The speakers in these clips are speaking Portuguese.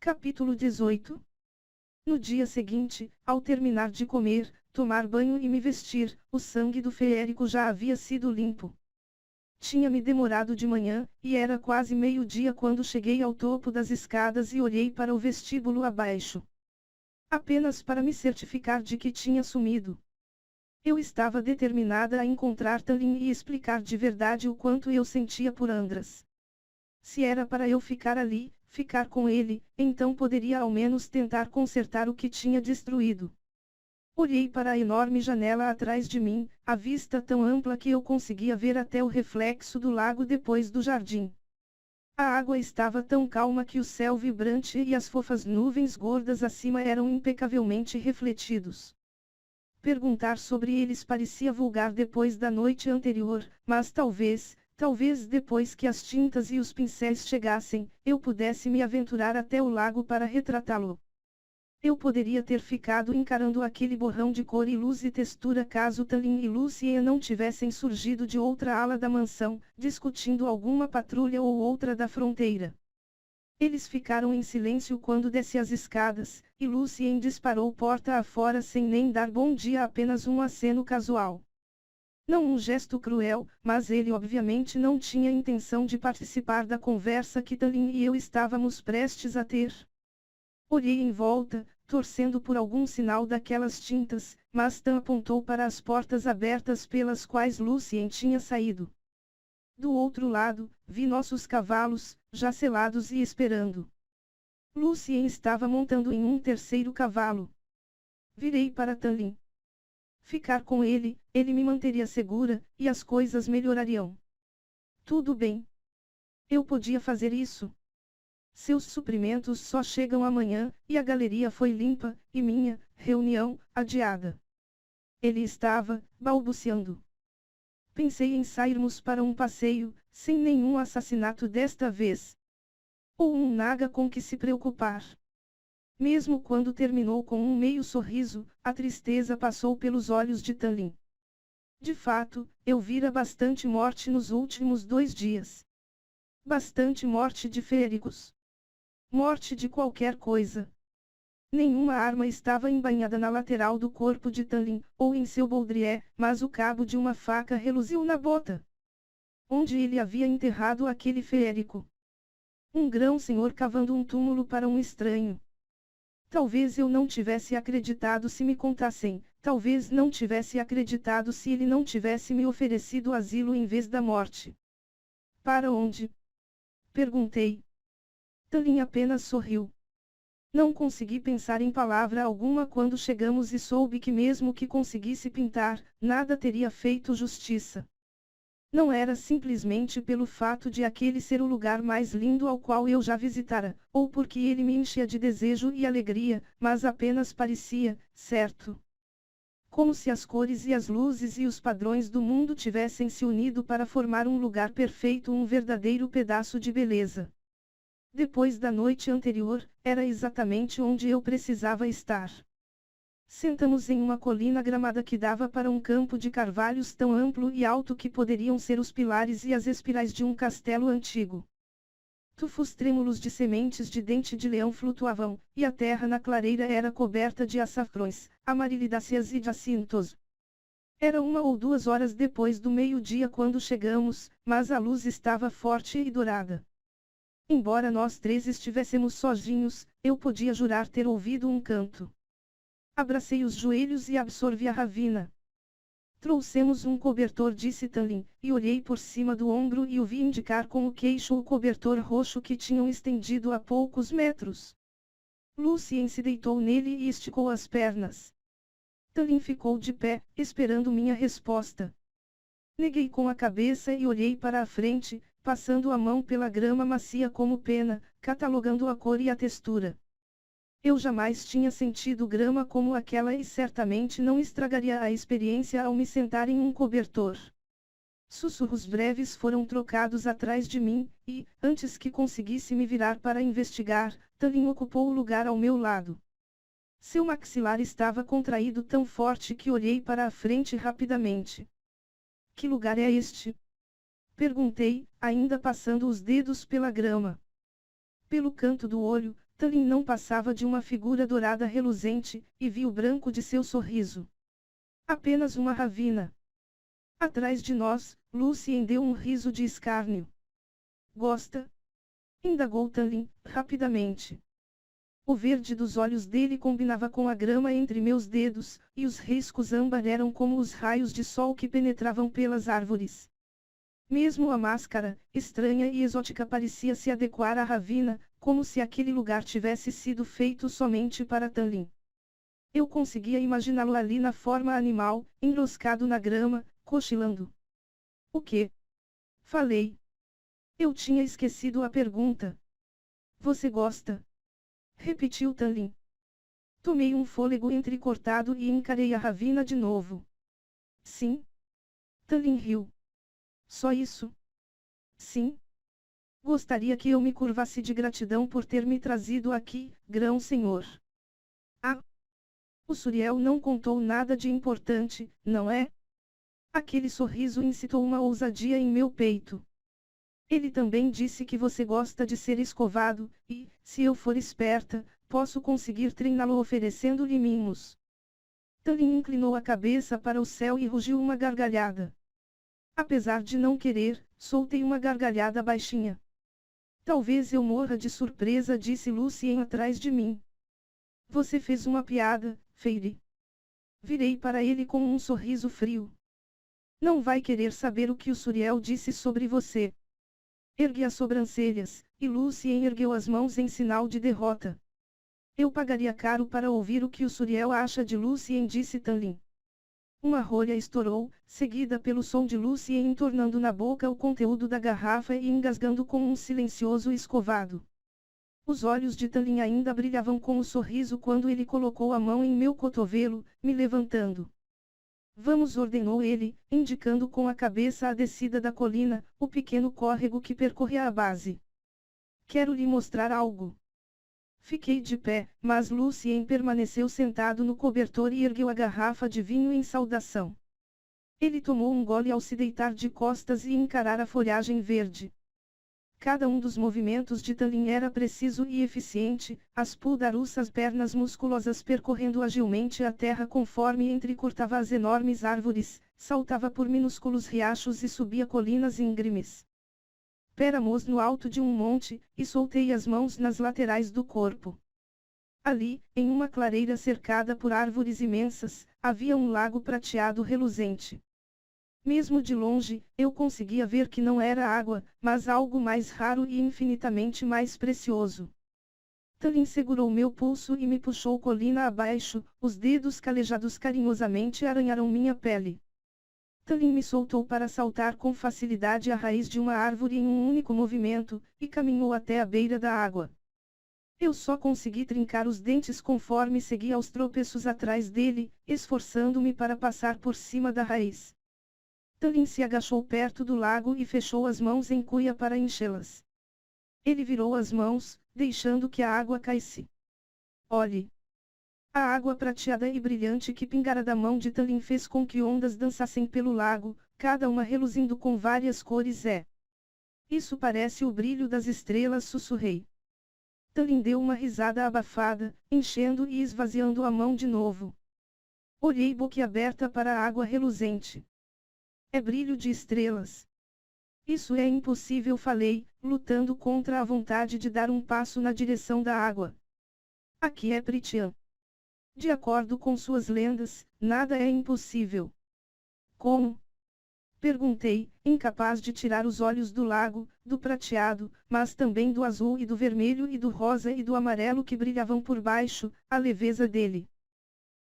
Capítulo 18. No dia seguinte, ao terminar de comer, tomar banho e me vestir, o sangue do feérico já havia sido limpo. Tinha-me demorado de manhã, e era quase meio-dia quando cheguei ao topo das escadas e olhei para o vestíbulo abaixo. Apenas para me certificar de que tinha sumido. Eu estava determinada a encontrar Tallin e explicar de verdade o quanto eu sentia por Andras. Se era para eu ficar ali, ficar com ele, então poderia ao menos tentar consertar o que tinha destruído. Olhei para a enorme janela atrás de mim, a vista tão ampla que eu conseguia ver até o reflexo do lago depois do jardim. A água estava tão calma que o céu vibrante e as fofas nuvens gordas acima eram impecavelmente refletidos. Perguntar sobre eles parecia vulgar depois da noite anterior, mas talvez depois que as tintas e os pincéis chegassem, eu pudesse me aventurar até o lago para retratá-lo. Eu poderia ter ficado encarando aquele borrão de cor e luz e textura caso Tallin e Lucien não tivessem surgido de outra ala da mansão, discutindo alguma patrulha ou outra da fronteira. Eles ficaram em silêncio quando desci as escadas, e Lucien disparou porta afora sem nem dar bom dia, apenas um aceno casual. Não um gesto cruel, mas ele obviamente não tinha intenção de participar da conversa que Tallin e eu estávamos prestes a ter. Olhei em volta, torcendo por algum sinal daquelas tintas, mas Tan apontou para as portas abertas pelas quais Lucien tinha saído. Do outro lado, vi nossos cavalos, já selados e esperando. Lucien estava montando em um terceiro cavalo. Virei para Tallin. Ficar com ele me manteria segura, e as coisas melhorariam. Tudo bem. Eu podia fazer isso. Seus suprimentos só chegam amanhã, e a galeria foi limpa, e minha reunião adiada. Ele estava balbuciando. Pensei em sairmos para um passeio, sem nenhum assassinato desta vez. Ou um naga com que se preocupar. Mesmo quando terminou com um meio sorriso, a tristeza passou pelos olhos de Tallin. De fato, eu vira bastante morte nos últimos 2 dias. Bastante morte de feéricos. Morte de qualquer coisa. Nenhuma arma estava embainhada na lateral do corpo de Tallin, ou em seu baudrier, mas o cabo de uma faca reluziu na bota. Onde ele havia enterrado aquele feérico? Um grão-senhor cavando um túmulo para um estranho. Talvez eu não tivesse acreditado se me contassem, talvez não tivesse acreditado se ele não tivesse me oferecido asilo em vez da morte. Para onde? Perguntei. Tallin apenas sorriu. Não consegui pensar em palavra alguma quando chegamos e soube que mesmo que conseguisse pintar, nada teria feito justiça. Não era simplesmente pelo fato de aquele ser o lugar mais lindo ao qual eu já visitara, ou porque ele me enchia de desejo e alegria, mas apenas parecia, certo. Como se as cores e as luzes e os padrões do mundo tivessem se unido para formar um lugar perfeito, um verdadeiro pedaço de beleza. Depois da noite anterior, era exatamente onde eu precisava estar. Sentamos em uma colina gramada que dava para um campo de carvalhos tão amplo e alto que poderiam ser os pilares e as espirais de um castelo antigo. Tufos trêmulos de sementes de dente de leão flutuavam, e a terra na clareira era coberta de açafrões, amarilidáceas e jacintos. Era 1 ou 2 horas depois do meio-dia quando chegamos, mas a luz estava forte e dourada. Embora nós 3 estivéssemos sozinhos, eu podia jurar ter ouvido um canto. Abracei os joelhos e absorvi a ravina. Trouxemos um cobertor, disse Tallin, e olhei por cima do ombro e o vi indicar com o queixo o cobertor roxo que tinham estendido a poucos metros. Lucien se deitou nele e esticou as pernas. Tallin ficou de pé, esperando minha resposta. Neguei com a cabeça e olhei para a frente, passando a mão pela grama macia como pena, catalogando a cor e a textura. Eu jamais tinha sentido grama como aquela e certamente não estragaria a experiência ao me sentar em um cobertor. Sussurros breves foram trocados atrás de mim, e, antes que conseguisse me virar para investigar, Tallin ocupou o lugar ao meu lado. Seu maxilar estava contraído tão forte que olhei para a frente rapidamente. Que lugar é este? Perguntei, ainda passando os dedos pela grama. Pelo canto do olho, Tallin não passava de uma figura dourada reluzente, e vi o branco de seu sorriso. Apenas uma ravina. Atrás de nós, Lucien deu um riso de escárnio. Gosta? Indagou Tallin, rapidamente. O verde dos olhos dele combinava com a grama entre meus dedos, e os riscos âmbar eram como os raios de sol que penetravam pelas árvores. Mesmo a máscara, estranha e exótica, parecia se adequar à ravina, como se aquele lugar tivesse sido feito somente para Tallin. Eu conseguia imaginá-lo ali na forma animal, enroscado na grama, cochilando. O quê? Falei. Eu tinha esquecido a pergunta. Você gosta? Repetiu Tallin. Tomei um fôlego entrecortado e encarei a ravina de novo. Sim. Tallin riu. Só isso? Sim. Gostaria que eu me curvasse de gratidão por ter me trazido aqui, grão-senhor. Ah! O Suriel não contou nada de importante, não é? Aquele sorriso incitou uma ousadia em meu peito. Ele também disse que você gosta de ser escovado, e, se eu for esperta, posso conseguir treiná-lo oferecendo-lhe mimos. Tallin inclinou a cabeça para o céu e rugiu uma gargalhada. Apesar de não querer, soltei uma gargalhada baixinha. Talvez eu morra de surpresa, disse Lucien atrás de mim. Você fez uma piada, Fairy. Virei para ele com um sorriso frio. Não vai querer saber o que o Suriel disse sobre você. Ergui as sobrancelhas, e Lucien ergueu as mãos em sinal de derrota. Eu pagaria caro para ouvir o que o Suriel acha de Lucien, disse Tallin. Uma rolha estourou, seguida pelo som de Lucien entornando na boca o conteúdo da garrafa e engasgando com um silencioso escovado. Os olhos de Tallin ainda brilhavam com o sorriso quando ele colocou a mão em meu cotovelo, me levantando. Vamos, ordenou ele, indicando com a cabeça a descida da colina, o pequeno córrego que percorria a base. Quero lhe mostrar algo. Fiquei de pé, mas Lucien permaneceu sentado no cobertor e ergueu a garrafa de vinho em saudação. Ele tomou um gole ao se deitar de costas e encarar a folhagem verde. Cada um dos movimentos de Tallin era preciso e eficiente, as puldaruças pernas musculosas percorrendo agilmente a terra conforme entrecortava as enormes árvores, saltava por minúsculos riachos e subia colinas íngremes. Péramos no alto de um monte, e soltei as mãos nas laterais do corpo. Ali, em uma clareira cercada por árvores imensas, havia um lago prateado reluzente. Mesmo de longe, eu conseguia ver que não era água, mas algo mais raro e infinitamente mais precioso. Tallin segurou meu pulso e me puxou colina abaixo, os dedos calejados carinhosamente arranharam minha pele. Tallin me soltou para saltar com facilidade a raiz de uma árvore em um único movimento, e caminhou até a beira da água. Eu só consegui trincar os dentes conforme segui aos tropeços atrás dele, esforçando-me para passar por cima da raiz. Tallin se agachou perto do lago e fechou as mãos em cuia para enchê-las. Ele virou as mãos, deixando que a água caísse. Olhe! A água prateada e brilhante que pingara da mão de Tallin fez com que ondas dançassem pelo lago, cada uma reluzindo com várias cores. Isso parece o brilho das estrelas, sussurrei. Tallin deu uma risada abafada, enchendo e esvaziando a mão de novo. Olhei boquiaberta para a água reluzente. É brilho de estrelas. Isso é impossível, falei, lutando contra a vontade de dar um passo na direção da água. Aqui é Pritian. De acordo com suas lendas, nada é impossível. Como? Perguntei, incapaz de tirar os olhos do lago, do prateado, mas também do azul e do vermelho e do rosa e do amarelo que brilhavam por baixo, a leveza dele.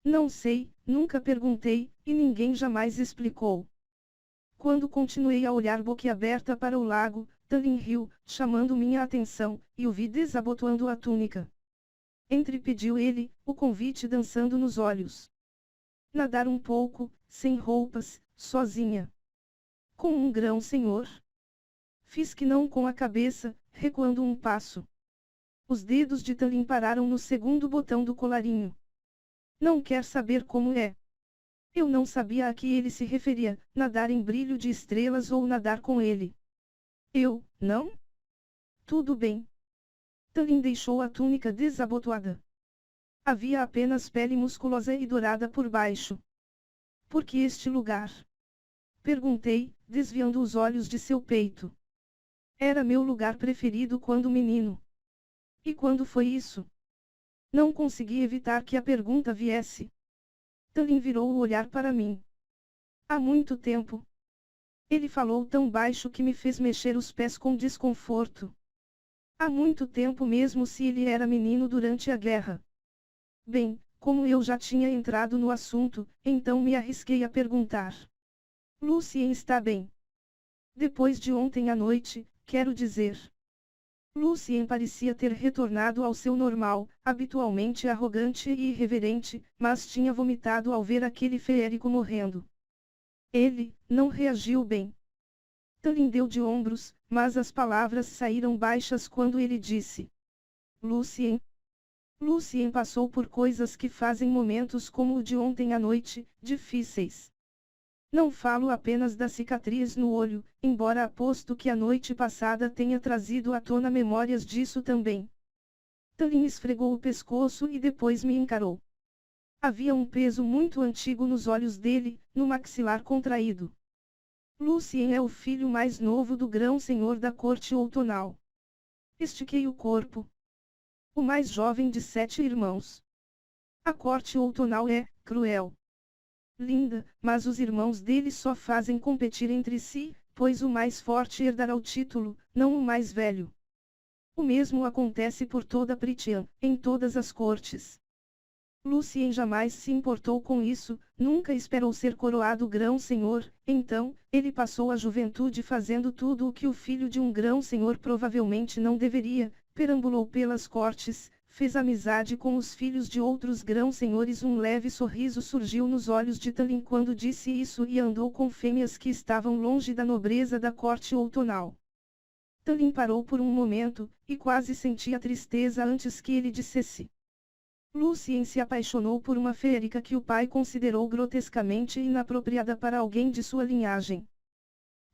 Não sei, nunca perguntei, e ninguém jamais explicou. Quando continuei a olhar boquiaberta para o lago, Tallin riu, chamando minha atenção, e o vi desabotoando a túnica. Entrepediu ele, o convite dançando nos olhos. Nadar um pouco, sem roupas, sozinha. Com um grão, senhor? Fiz que não com a cabeça, recuando um passo. Os dedos de Tallin pararam no segundo botão do colarinho. Não quer saber como é? Eu não sabia a que ele se referia, nadar em brilho de estrelas ou nadar com ele. Não? Tudo bem. Talin deixou a túnica desabotoada. Havia apenas pele musculosa e dourada por baixo. Por que este lugar? Perguntei, desviando os olhos de seu peito. Era meu lugar preferido quando menino. E quando foi isso? Não consegui evitar que a pergunta viesse. Talin virou o olhar para mim. Há muito tempo. Ele falou tão baixo que me fez mexer os pés com desconforto. Há muito tempo mesmo se ele era menino durante a guerra. Bem, como eu já tinha entrado no assunto, então me arrisquei a perguntar. Lucien está bem. Depois de ontem à noite, quero dizer. Lucien parecia ter retornado ao seu normal, habitualmente arrogante e irreverente, mas tinha vomitado ao ver aquele feérico morrendo. Ele não reagiu bem. Talin deu de ombros, mas as palavras saíram baixas quando ele disse. Lucien. Lucien passou por coisas que fazem momentos como o de ontem à noite, difíceis. Não falo apenas da cicatriz no olho, embora aposto que a noite passada tenha trazido à tona memórias disso também. Talin esfregou o pescoço e depois me encarou. Havia um peso muito antigo nos olhos dele, no maxilar contraído. Lucien é o filho mais novo do grão-senhor da corte outonal. Estiquei o corpo. O mais jovem de 7 irmãos. A corte outonal é cruel. Linda, mas os irmãos dele só fazem competir entre si, pois o mais forte herdará o título, não o mais velho. O mesmo acontece por toda Prythian, em todas as cortes. Lucien jamais se importou com isso, nunca esperou ser coroado grão-senhor, então, ele passou a juventude fazendo tudo o que o filho de um grão-senhor provavelmente não deveria, perambulou pelas cortes, fez amizade com os filhos de outros grão-senhores. Um leve sorriso surgiu nos olhos de Talin quando disse isso e andou com fêmeas que estavam longe da nobreza da corte outonal. Talin parou por um momento, e quase sentia tristeza antes que ele dissesse. Lucien se apaixonou por uma feérica que o pai considerou grotescamente inapropriada para alguém de sua linhagem.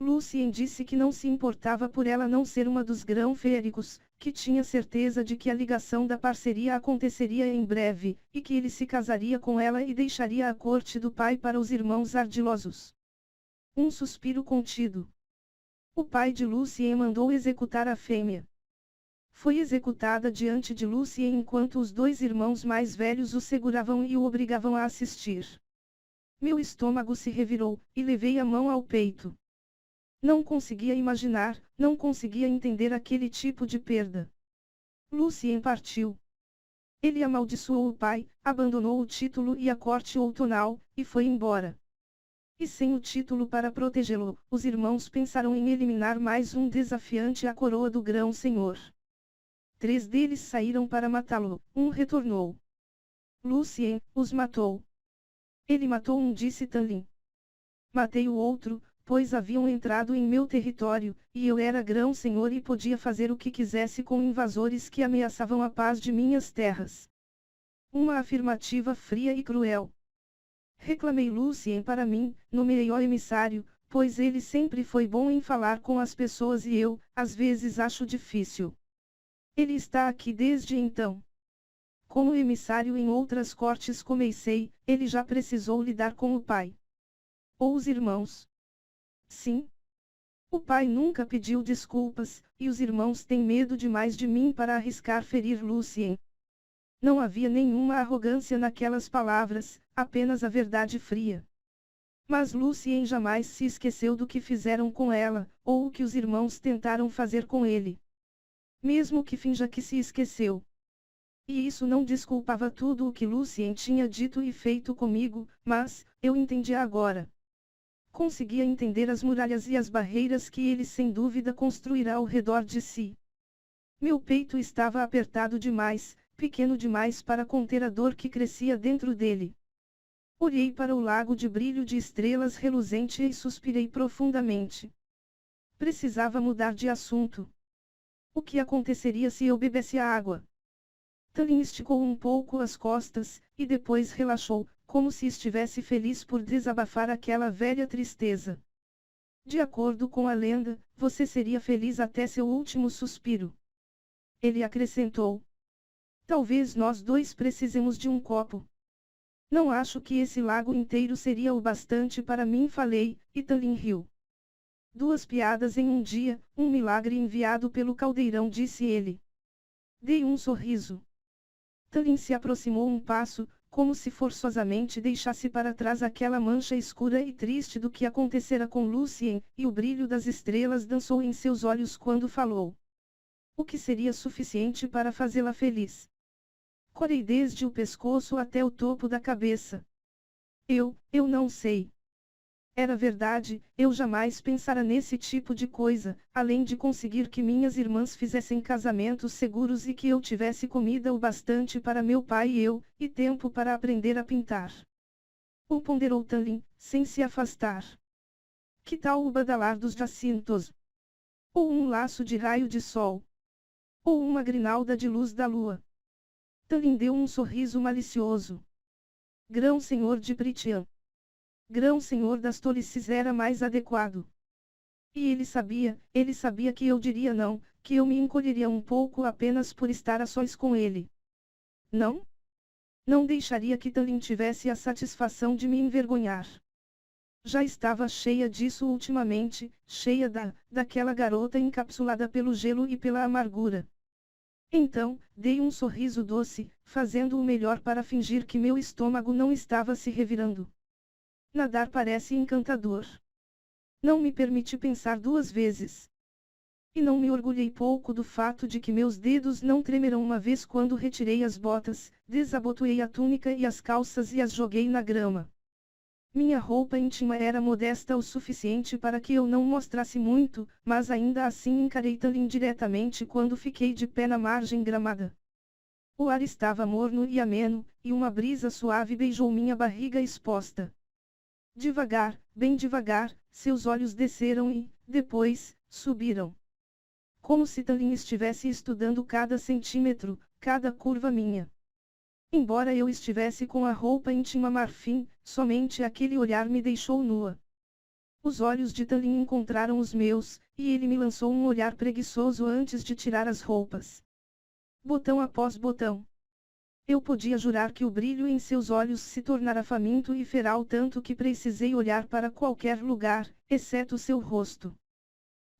Lucien disse que não se importava por ela não ser uma dos grão-feéricos, que tinha certeza de que a ligação da parceria aconteceria em breve, e que ele se casaria com ela e deixaria a corte do pai para os irmãos ardilosos. Um suspiro contido. O pai de Lucien mandou executar a fêmea. Foi executada diante de Lucien enquanto os 2 irmãos mais velhos o seguravam e o obrigavam a assistir. Meu estômago se revirou, e levei a mão ao peito. Não conseguia imaginar, não conseguia entender aquele tipo de perda. Lucien partiu. Ele amaldiçoou o pai, abandonou o título e a corte outonal, e foi embora. E sem o título para protegê-lo, os irmãos pensaram em eliminar mais um desafiante à coroa do grão-senhor. 3 deles saíram para matá-lo, um retornou. Lucien os matou. Ele matou um, disse Talin. Matei o outro, pois haviam entrado em meu território, e eu era grão-senhor e podia fazer o que quisesse com invasores que ameaçavam a paz de minhas terras. Uma afirmativa fria e cruel. Reclamei Lucien para mim, nomeei o emissário, pois ele sempre foi bom em falar com as pessoas e eu, às vezes acho difícil. Ele está aqui desde então. Como emissário em outras cortes comecei, ele já precisou lidar com o pai. Ou os irmãos. Sim. O pai nunca pediu desculpas, e os irmãos têm medo demais de mim para arriscar ferir Lucien. Não havia nenhuma arrogância naquelas palavras, apenas a verdade fria. Mas Lucien jamais se esqueceu do que fizeram com ela, ou o que os irmãos tentaram fazer com ele. Mesmo que finja que se esqueceu. E isso não desculpava tudo o que Lucien tinha dito e feito comigo, mas, eu entendia agora. Conseguia entender as muralhas e as barreiras que ele sem dúvida construirá ao redor de si. Meu peito estava apertado demais, pequeno demais para conter a dor que crescia dentro dele. Olhei para o lago de brilho de estrelas reluzente e suspirei profundamente. Precisava mudar de assunto. O que aconteceria se eu bebesse a água? Talin esticou um pouco as costas, e depois relaxou, como se estivesse feliz por desabafar aquela velha tristeza. De acordo com a lenda, você seria feliz até seu último suspiro. Ele acrescentou. Talvez nós dois precisemos de um copo. Não acho que esse lago inteiro seria o bastante para mim, falei, e Tallin riu. 2 piadas em um dia, um milagre enviado pelo caldeirão, disse ele. Dei um sorriso. Tallin se aproximou um passo, como se forçosamente deixasse para trás aquela mancha escura e triste do que acontecera com Lucien, e o brilho das estrelas dançou em seus olhos quando falou. O que seria suficiente para fazê-la feliz? Corei desde o pescoço até o topo da cabeça. Eu não sei. Era verdade, eu jamais pensara nesse tipo de coisa, além de conseguir que minhas irmãs fizessem casamentos seguros e que eu tivesse comida o bastante para meu pai e eu, e tempo para aprender a pintar. O ponderou Tallin, sem se afastar. Que tal o badalar dos jacintos? Ou um laço de raio de sol? Ou uma grinalda de luz da lua? Tallin deu um sorriso malicioso. Grão-senhor de Pritian. Grão-senhor das tolices era mais adequado. E ele sabia que eu diria não, que eu me encolheria um pouco apenas por estar a sós com ele. Não? Não deixaria que Tallin tivesse a satisfação de me envergonhar. Já estava cheia disso ultimamente, cheia daquela garota encapsulada pelo gelo e pela amargura. Então, dei um sorriso doce, fazendo o melhor para fingir que meu estômago não estava se revirando. Nadar parece encantador. Não me permiti pensar 2 vezes. E não me orgulhei pouco do fato de que meus dedos não tremeram uma vez quando retirei as botas, desabotoei a túnica e as calças e as joguei na grama. Minha roupa íntima era modesta o suficiente para que eu não mostrasse muito, mas ainda assim encarei Tallin diretamente quando fiquei de pé na margem gramada. O ar estava morno e ameno, e uma brisa suave beijou minha barriga exposta. Devagar, bem devagar, seus olhos desceram e, depois, subiram. Como se Tallin estivesse estudando cada centímetro, cada curva minha. Embora eu estivesse com a roupa íntima marfim, somente aquele olhar me deixou nua. Os olhos de Tallin encontraram os meus, e ele me lançou um olhar preguiçoso antes de tirar as roupas. Botão após botão. Eu podia jurar que o brilho em seus olhos se tornara faminto e feral tanto que precisei olhar para qualquer lugar, exceto seu rosto.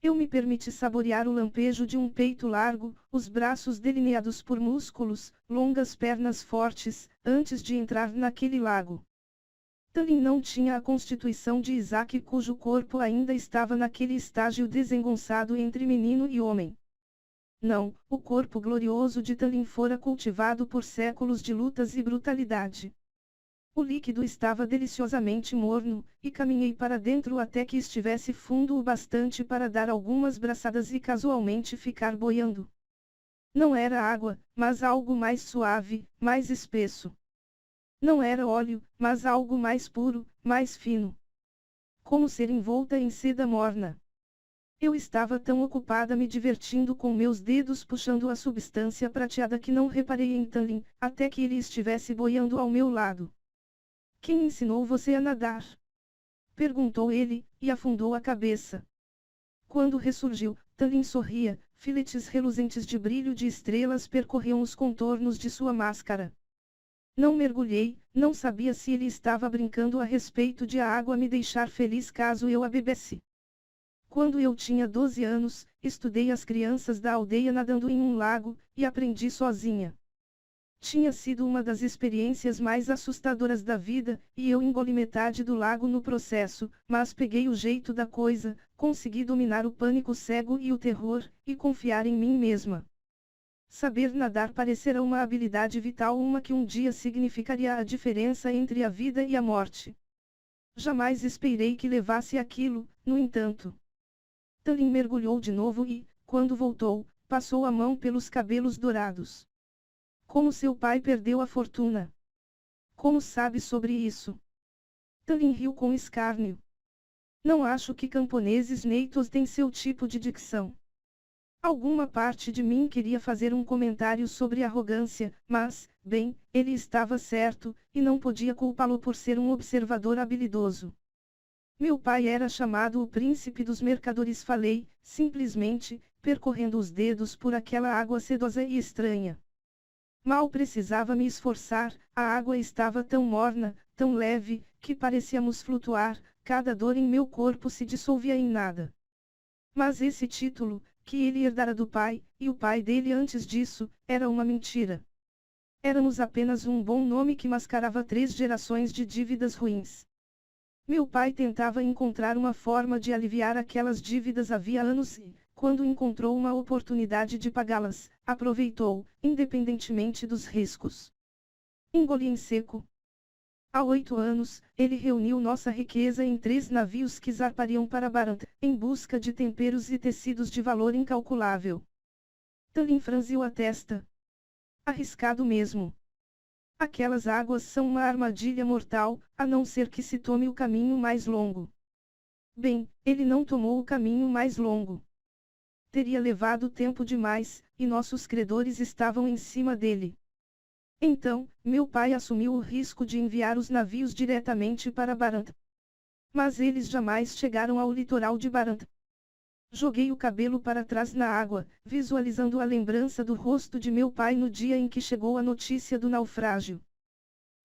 Eu me permiti saborear o lampejo de um peito largo, os braços delineados por músculos, longas pernas fortes, antes de entrar naquele lago. Tallin não tinha a constituição de Isaac, cujo corpo ainda estava naquele estágio desengonçado entre menino e homem. Não, o corpo glorioso de Tallin fora cultivado por séculos de lutas e brutalidade. O líquido estava deliciosamente morno, e caminhei para dentro até que estivesse fundo o bastante para dar algumas braçadas e casualmente ficar boiando. Não era água, mas algo mais suave, mais espesso. Não era óleo, mas algo mais puro, mais fino. Como ser envolta em seda morna. Eu estava tão ocupada me divertindo com meus dedos puxando a substância prateada que não reparei em Tallin, até que ele estivesse boiando ao meu lado. Quem ensinou você a nadar? Perguntou ele, e afundou a cabeça. Quando ressurgiu, Tallin sorria, filetes reluzentes de brilho de estrelas percorriam os contornos de sua máscara. Não mergulhei, não sabia se ele estava brincando a respeito de a água me deixar feliz caso eu a bebesse. Quando eu tinha 12 anos, estudei as crianças da aldeia nadando em um lago, e aprendi sozinha. Tinha sido uma das experiências mais assustadoras da vida, e eu engoli metade do lago no processo, mas peguei o jeito da coisa, consegui dominar o pânico cego e o terror, e confiar em mim mesma. Saber nadar parecera uma habilidade vital, uma que um dia significaria a diferença entre a vida e a morte. Jamais esperei que levasse aquilo, no entanto. Tallin mergulhou de novo e, quando voltou, passou a mão pelos cabelos dourados. Como seu pai perdeu a fortuna? Como sabe sobre isso? Tallin riu com escárnio. Não acho que camponeses neitos têm seu tipo de dicção. Alguma parte de mim queria fazer um comentário sobre arrogância, mas, bem, ele estava certo, e não podia culpá-lo por ser um observador habilidoso. Meu pai era chamado o príncipe dos mercadores, falei, simplesmente, percorrendo os dedos por aquela água sedosa e estranha. Mal precisava me esforçar, a água estava tão morna, tão leve, que parecíamos flutuar, cada dor em meu corpo se dissolvia em nada. Mas esse título, que ele herdara do pai, e o pai dele antes disso, era uma mentira. Éramos apenas um bom nome que mascarava 3 gerações de dívidas ruins. Meu pai tentava encontrar uma forma de aliviar aquelas dívidas havia anos e, quando encontrou uma oportunidade de pagá-las, aproveitou, independentemente dos riscos. Engoli em seco. Há 8 anos, ele reuniu nossa riqueza em 3 navios que zarpariam para Barant, em busca de temperos e tecidos de valor incalculável. Tallin franziu a testa. Arriscado mesmo. Aquelas águas são uma armadilha mortal, a não ser que se tome o caminho mais longo. Bem, ele não tomou o caminho mais longo. Teria levado tempo demais, e nossos credores estavam em cima dele. Então, meu pai assumiu o risco de enviar os navios diretamente para Barant. Mas eles jamais chegaram ao litoral de Barant. Joguei o cabelo para trás na água, visualizando a lembrança do rosto de meu pai no dia em que chegou a notícia do naufrágio.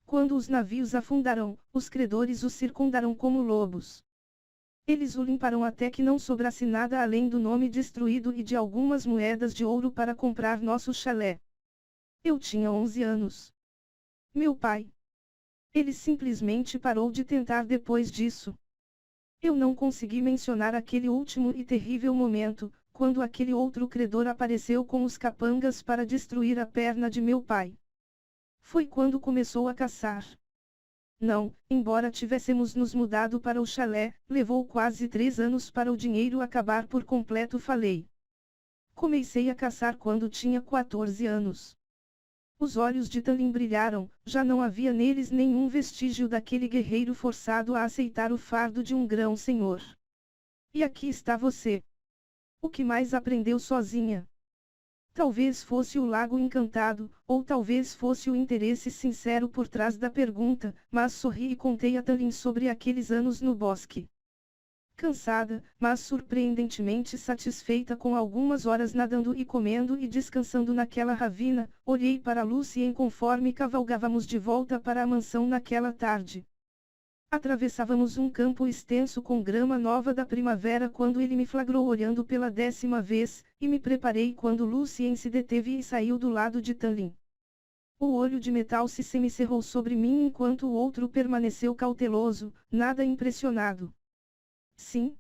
Quando os navios afundaram, os credores o circundaram como lobos. Eles o limparam até que não sobrasse nada além do nome destruído e de algumas moedas de ouro para comprar nosso chalé. Eu tinha 11 anos. Meu pai. Ele simplesmente parou de tentar depois disso. Eu não consegui mencionar aquele último e terrível momento, quando aquele outro credor apareceu com os capangas para destruir a perna de meu pai. Foi quando começou a caçar. Não, embora tivéssemos nos mudado para o chalé, levou quase 3 anos para o dinheiro acabar por completo, falei. Comecei a caçar quando tinha 14 anos. Os olhos de Tallin brilharam, já não havia neles nenhum vestígio daquele guerreiro forçado a aceitar o fardo de um grão-senhor. E aqui está você. O que mais aprendeu sozinha? Talvez fosse o lago encantado, ou talvez fosse o interesse sincero por trás da pergunta, mas sorri e contei a Tallin sobre aqueles anos no bosque. Cansada, mas surpreendentemente satisfeita com algumas horas nadando e comendo e descansando naquela ravina, olhei para Lucien conforme cavalgávamos de volta para a mansão naquela tarde. Atravessávamos um campo extenso com grama nova da primavera quando ele me flagrou olhando pela 10ª vez, e me preparei quando Lucien se deteve e saiu do lado de Tallin. O olho de metal se semicerrou sobre mim enquanto o outro permaneceu cauteloso, nada impressionado. Sim.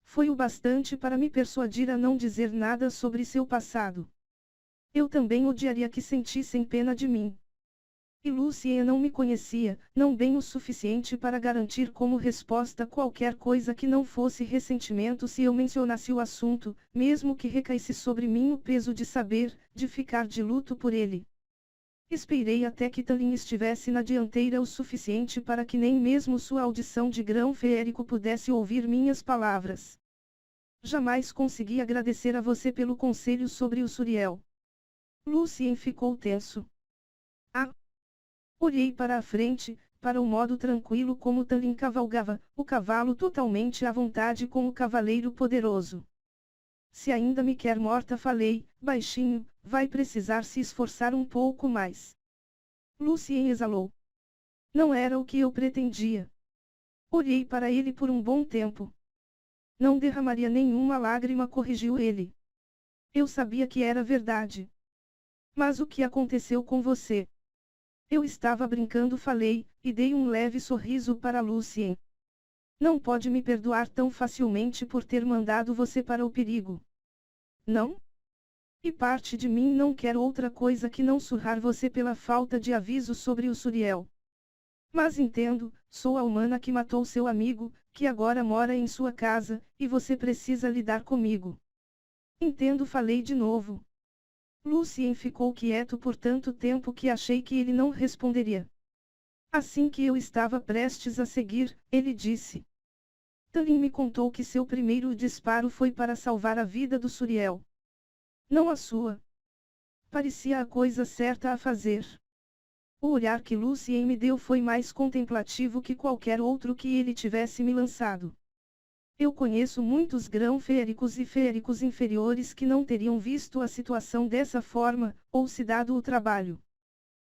Foi o bastante para me persuadir a não dizer nada sobre seu passado. Eu também odiaria que sentissem pena de mim. E Lucien não me conhecia, não bem o suficiente para garantir como resposta qualquer coisa que não fosse ressentimento se eu mencionasse o assunto, mesmo que recaísse sobre mim o peso de saber, de ficar de luto por ele. Esperei até que Tallin estivesse na dianteira o suficiente para que nem mesmo sua audição de grão feérico pudesse ouvir minhas palavras. Jamais consegui agradecer a você pelo conselho sobre o Suriel. Lucien ficou tenso. Ah! Olhei para a frente, para o modo tranquilo como Tallin cavalgava, o cavalo totalmente à vontade com o cavaleiro poderoso. Se ainda me quer morta, falei, baixinho, vai precisar se esforçar um pouco mais. Lucien exalou. Não era o que eu pretendia. Olhei para ele por um bom tempo. Não derramaria nenhuma lágrima, corrigiu ele. Eu sabia que era verdade. Mas o que aconteceu com você? Eu estava brincando, falei, e dei um leve sorriso para Lucien. Não pode me perdoar tão facilmente por ter mandado você para o perigo. Não? E parte de mim não quer outra coisa que não surrar você pela falta de aviso sobre o Suriel. Mas entendo, sou a humana que matou seu amigo, que agora mora em sua casa, e você precisa lidar comigo. Entendo, falei de novo. Lucien ficou quieto por tanto tempo que achei que ele não responderia. Assim que eu estava prestes a seguir, ele disse. Tallin me contou que seu primeiro disparo foi para salvar a vida do Suriel. Não a sua. Parecia a coisa certa a fazer. O olhar que Lucien me deu foi mais contemplativo que qualquer outro que ele tivesse me lançado. Eu conheço muitos grão-feéricos e feéricos inferiores que não teriam visto a situação dessa forma, ou se dado o trabalho.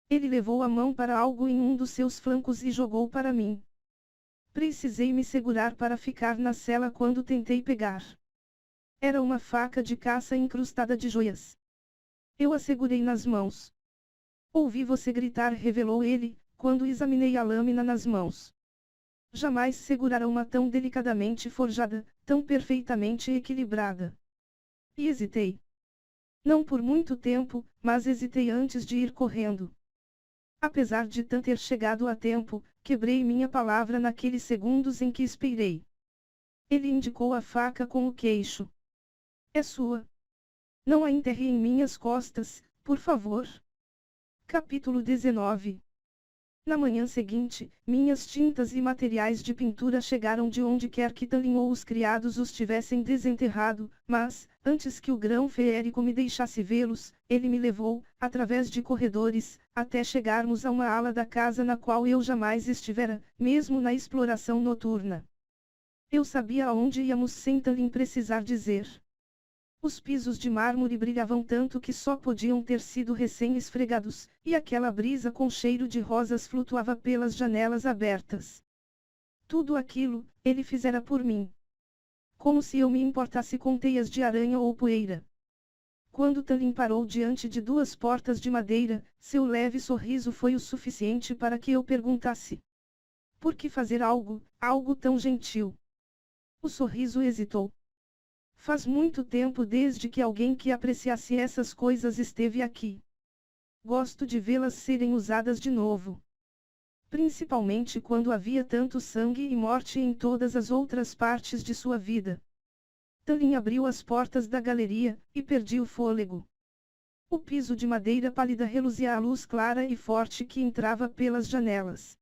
Ele levou a mão para algo em um dos seus flancos e jogou para mim. Precisei me segurar para ficar na cela quando tentei pegar. Era uma faca de caça incrustada de joias. Eu a segurei nas mãos. Ouvi você gritar, revelou ele, quando examinei a lâmina nas mãos. Jamais segurara uma tão delicadamente forjada, tão perfeitamente equilibrada. E hesitei. Não por muito tempo, mas hesitei antes de ir correndo. Apesar de tanto ter chegado a tempo, quebrei minha palavra naqueles segundos em que esperei. Ele indicou a faca com o queixo. É sua. Não a enterre em minhas costas, por favor. Capítulo 19. Na manhã seguinte, minhas tintas e materiais de pintura chegaram de onde quer que Talin ou os criados os tivessem desenterrado, mas, antes que o grão-feérico me deixasse vê-los, ele me levou, através de corredores, até chegarmos a uma ala da casa na qual eu jamais estivera, mesmo na exploração noturna. Eu sabia aonde íamos sem Talin precisar dizer. Os pisos de mármore brilhavam tanto que só podiam ter sido recém-esfregados, e aquela brisa com cheiro de rosas flutuava pelas janelas abertas. Tudo aquilo, ele fizera por mim. Como se eu me importasse com teias de aranha ou poeira. Quando Talin parou diante de duas portas de madeira, seu leve sorriso foi o suficiente para que eu perguntasse: por que fazer algo tão gentil? O sorriso hesitou. Faz muito tempo desde que alguém que apreciasse essas coisas esteve aqui. Gosto de vê-las serem usadas de novo. Principalmente quando havia tanto sangue e morte em todas as outras partes de sua vida. Talin abriu as portas da galeria, e perdi o fôlego. O piso de madeira pálida reluzia à luz clara e forte que entrava pelas janelas.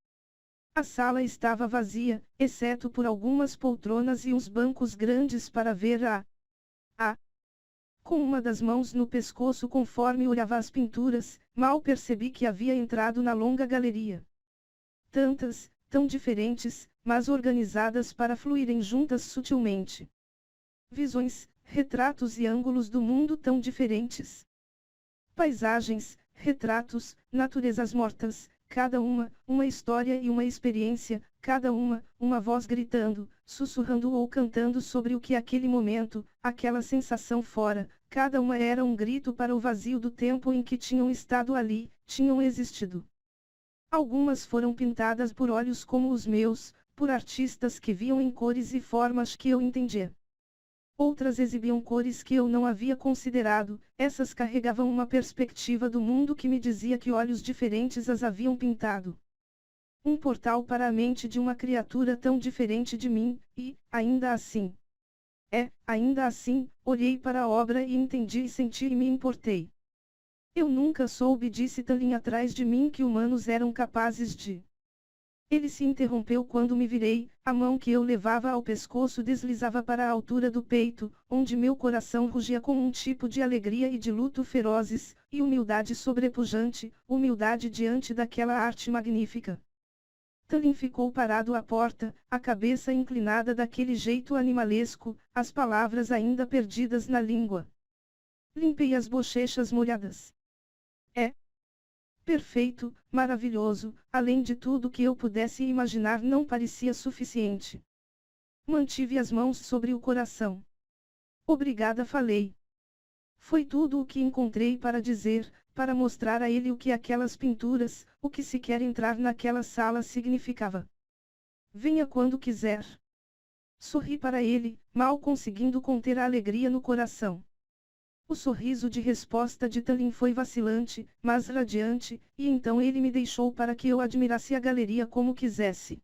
A sala estava vazia, exceto por algumas poltronas e uns bancos grandes para ver com uma das mãos no pescoço conforme olhava as pinturas, mal percebi que havia entrado na longa galeria. Tantas, tão diferentes, mas organizadas para fluírem juntas sutilmente. Visões, retratos e ângulos do mundo tão diferentes. Paisagens, retratos, naturezas mortas, cada uma história e uma experiência, cada uma voz gritando, sussurrando ou cantando sobre o que aquele momento, aquela sensação fora, cada uma era um grito para o vazio do tempo em que tinham estado ali, tinham existido. Algumas foram pintadas por olhos como os meus, por artistas que viam em cores e formas que eu entendia. Outras exibiam cores que eu não havia considerado, essas carregavam uma perspectiva do mundo que me dizia que olhos diferentes as haviam pintado. Um portal para a mente de uma criatura tão diferente de mim, e, ainda assim, olhei para a obra e entendi e senti e me importei. Eu nunca soube, disse Talin atrás de mim, que humanos eram capazes de... Ele se interrompeu quando me virei, a mão que eu levava ao pescoço deslizava para a altura do peito, onde meu coração rugia com um tipo de alegria e de luto ferozes, e humildade sobrepujante, humildade diante daquela arte magnífica. Talin ficou parado à porta, a cabeça inclinada daquele jeito animalesco, as palavras ainda perdidas na língua. Limpei as bochechas molhadas. Perfeito, maravilhoso, além de tudo que eu pudesse imaginar, não parecia suficiente. Mantive as mãos sobre o coração. Obrigada, falei. Foi tudo o que encontrei para dizer, para mostrar a ele o que aquelas pinturas, o que sequer entrar naquela sala significava. Venha quando quiser. Sorri para ele, mal conseguindo conter a alegria no coração. O sorriso de resposta de Talin foi vacilante, mas radiante, e então ele me deixou para que eu admirasse a galeria como quisesse.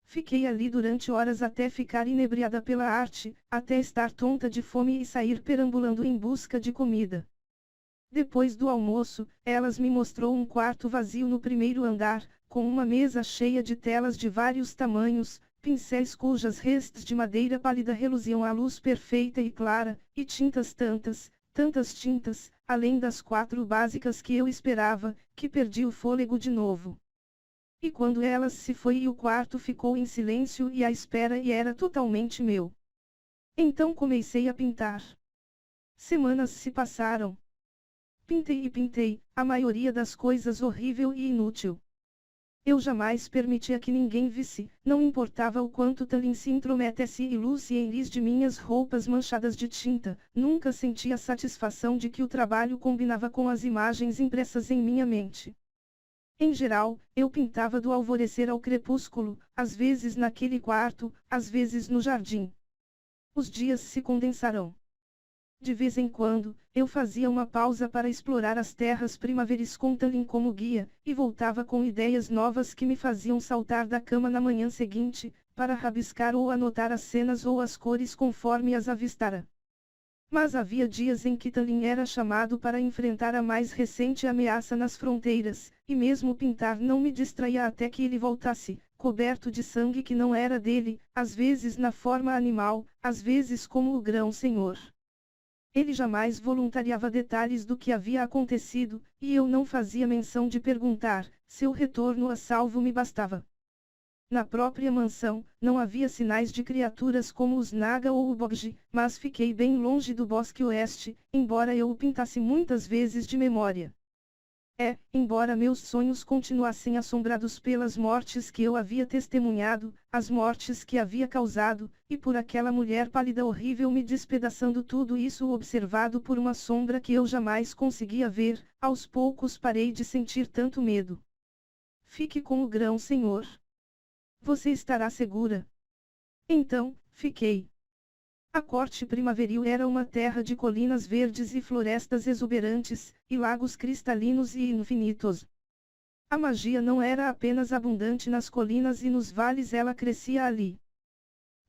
Fiquei ali durante horas até ficar inebriada pela arte, até estar tonta de fome e sair perambulando em busca de comida. Depois do almoço, Elas me mostrou um quarto vazio no primeiro andar, com uma mesa cheia de telas de vários tamanhos, pincéis cujas restes de madeira pálida reluziam à luz perfeita e clara, e tintas tantas tintas, além das 4 básicas que eu esperava, que perdi o fôlego de novo. E quando ela se foi e o quarto ficou em silêncio e à espera e era totalmente meu. Então comecei a pintar. Semanas se passaram. Pintei e pintei, a maioria das coisas horrível e inútil. Eu jamais permitia que ninguém visse, não importava o quanto Talin se intrometesse e Lucien de minhas roupas manchadas de tinta, nunca senti a satisfação de que o trabalho combinava com as imagens impressas em minha mente. Em geral, eu pintava do alvorecer ao crepúsculo, às vezes naquele quarto, às vezes no jardim. Os dias se condensaram. De vez em quando, eu fazia uma pausa para explorar as terras primaveris com Talin como guia, e voltava com ideias novas que me faziam saltar da cama na manhã seguinte, para rabiscar ou anotar as cenas ou as cores conforme as avistara. Mas havia dias em que Talin era chamado para enfrentar a mais recente ameaça nas fronteiras, e mesmo pintar não me distraía até que ele voltasse, coberto de sangue que não era dele, às vezes na forma animal, às vezes como o grão-senhor. Ele jamais voluntariava detalhes do que havia acontecido, e eu não fazia menção de perguntar, seu retorno a salvo me bastava. Na própria mansão, não havia sinais de criaturas como os Naga ou o Bogji, mas fiquei bem longe do bosque oeste, embora eu o pintasse muitas vezes de memória. Embora meus sonhos continuassem assombrados pelas mortes que eu havia testemunhado, as mortes que havia causado, e por aquela mulher pálida horrível me despedaçando, tudo isso observado por uma sombra que eu jamais conseguia ver, aos poucos parei de sentir tanto medo. Fique com o grão-senhor. Você estará segura. Então, fiquei. A corte primaveril era uma terra de colinas verdes e florestas exuberantes, e lagos cristalinos e infinitos. A magia não era apenas abundante nas colinas e nos vales, ela crescia ali.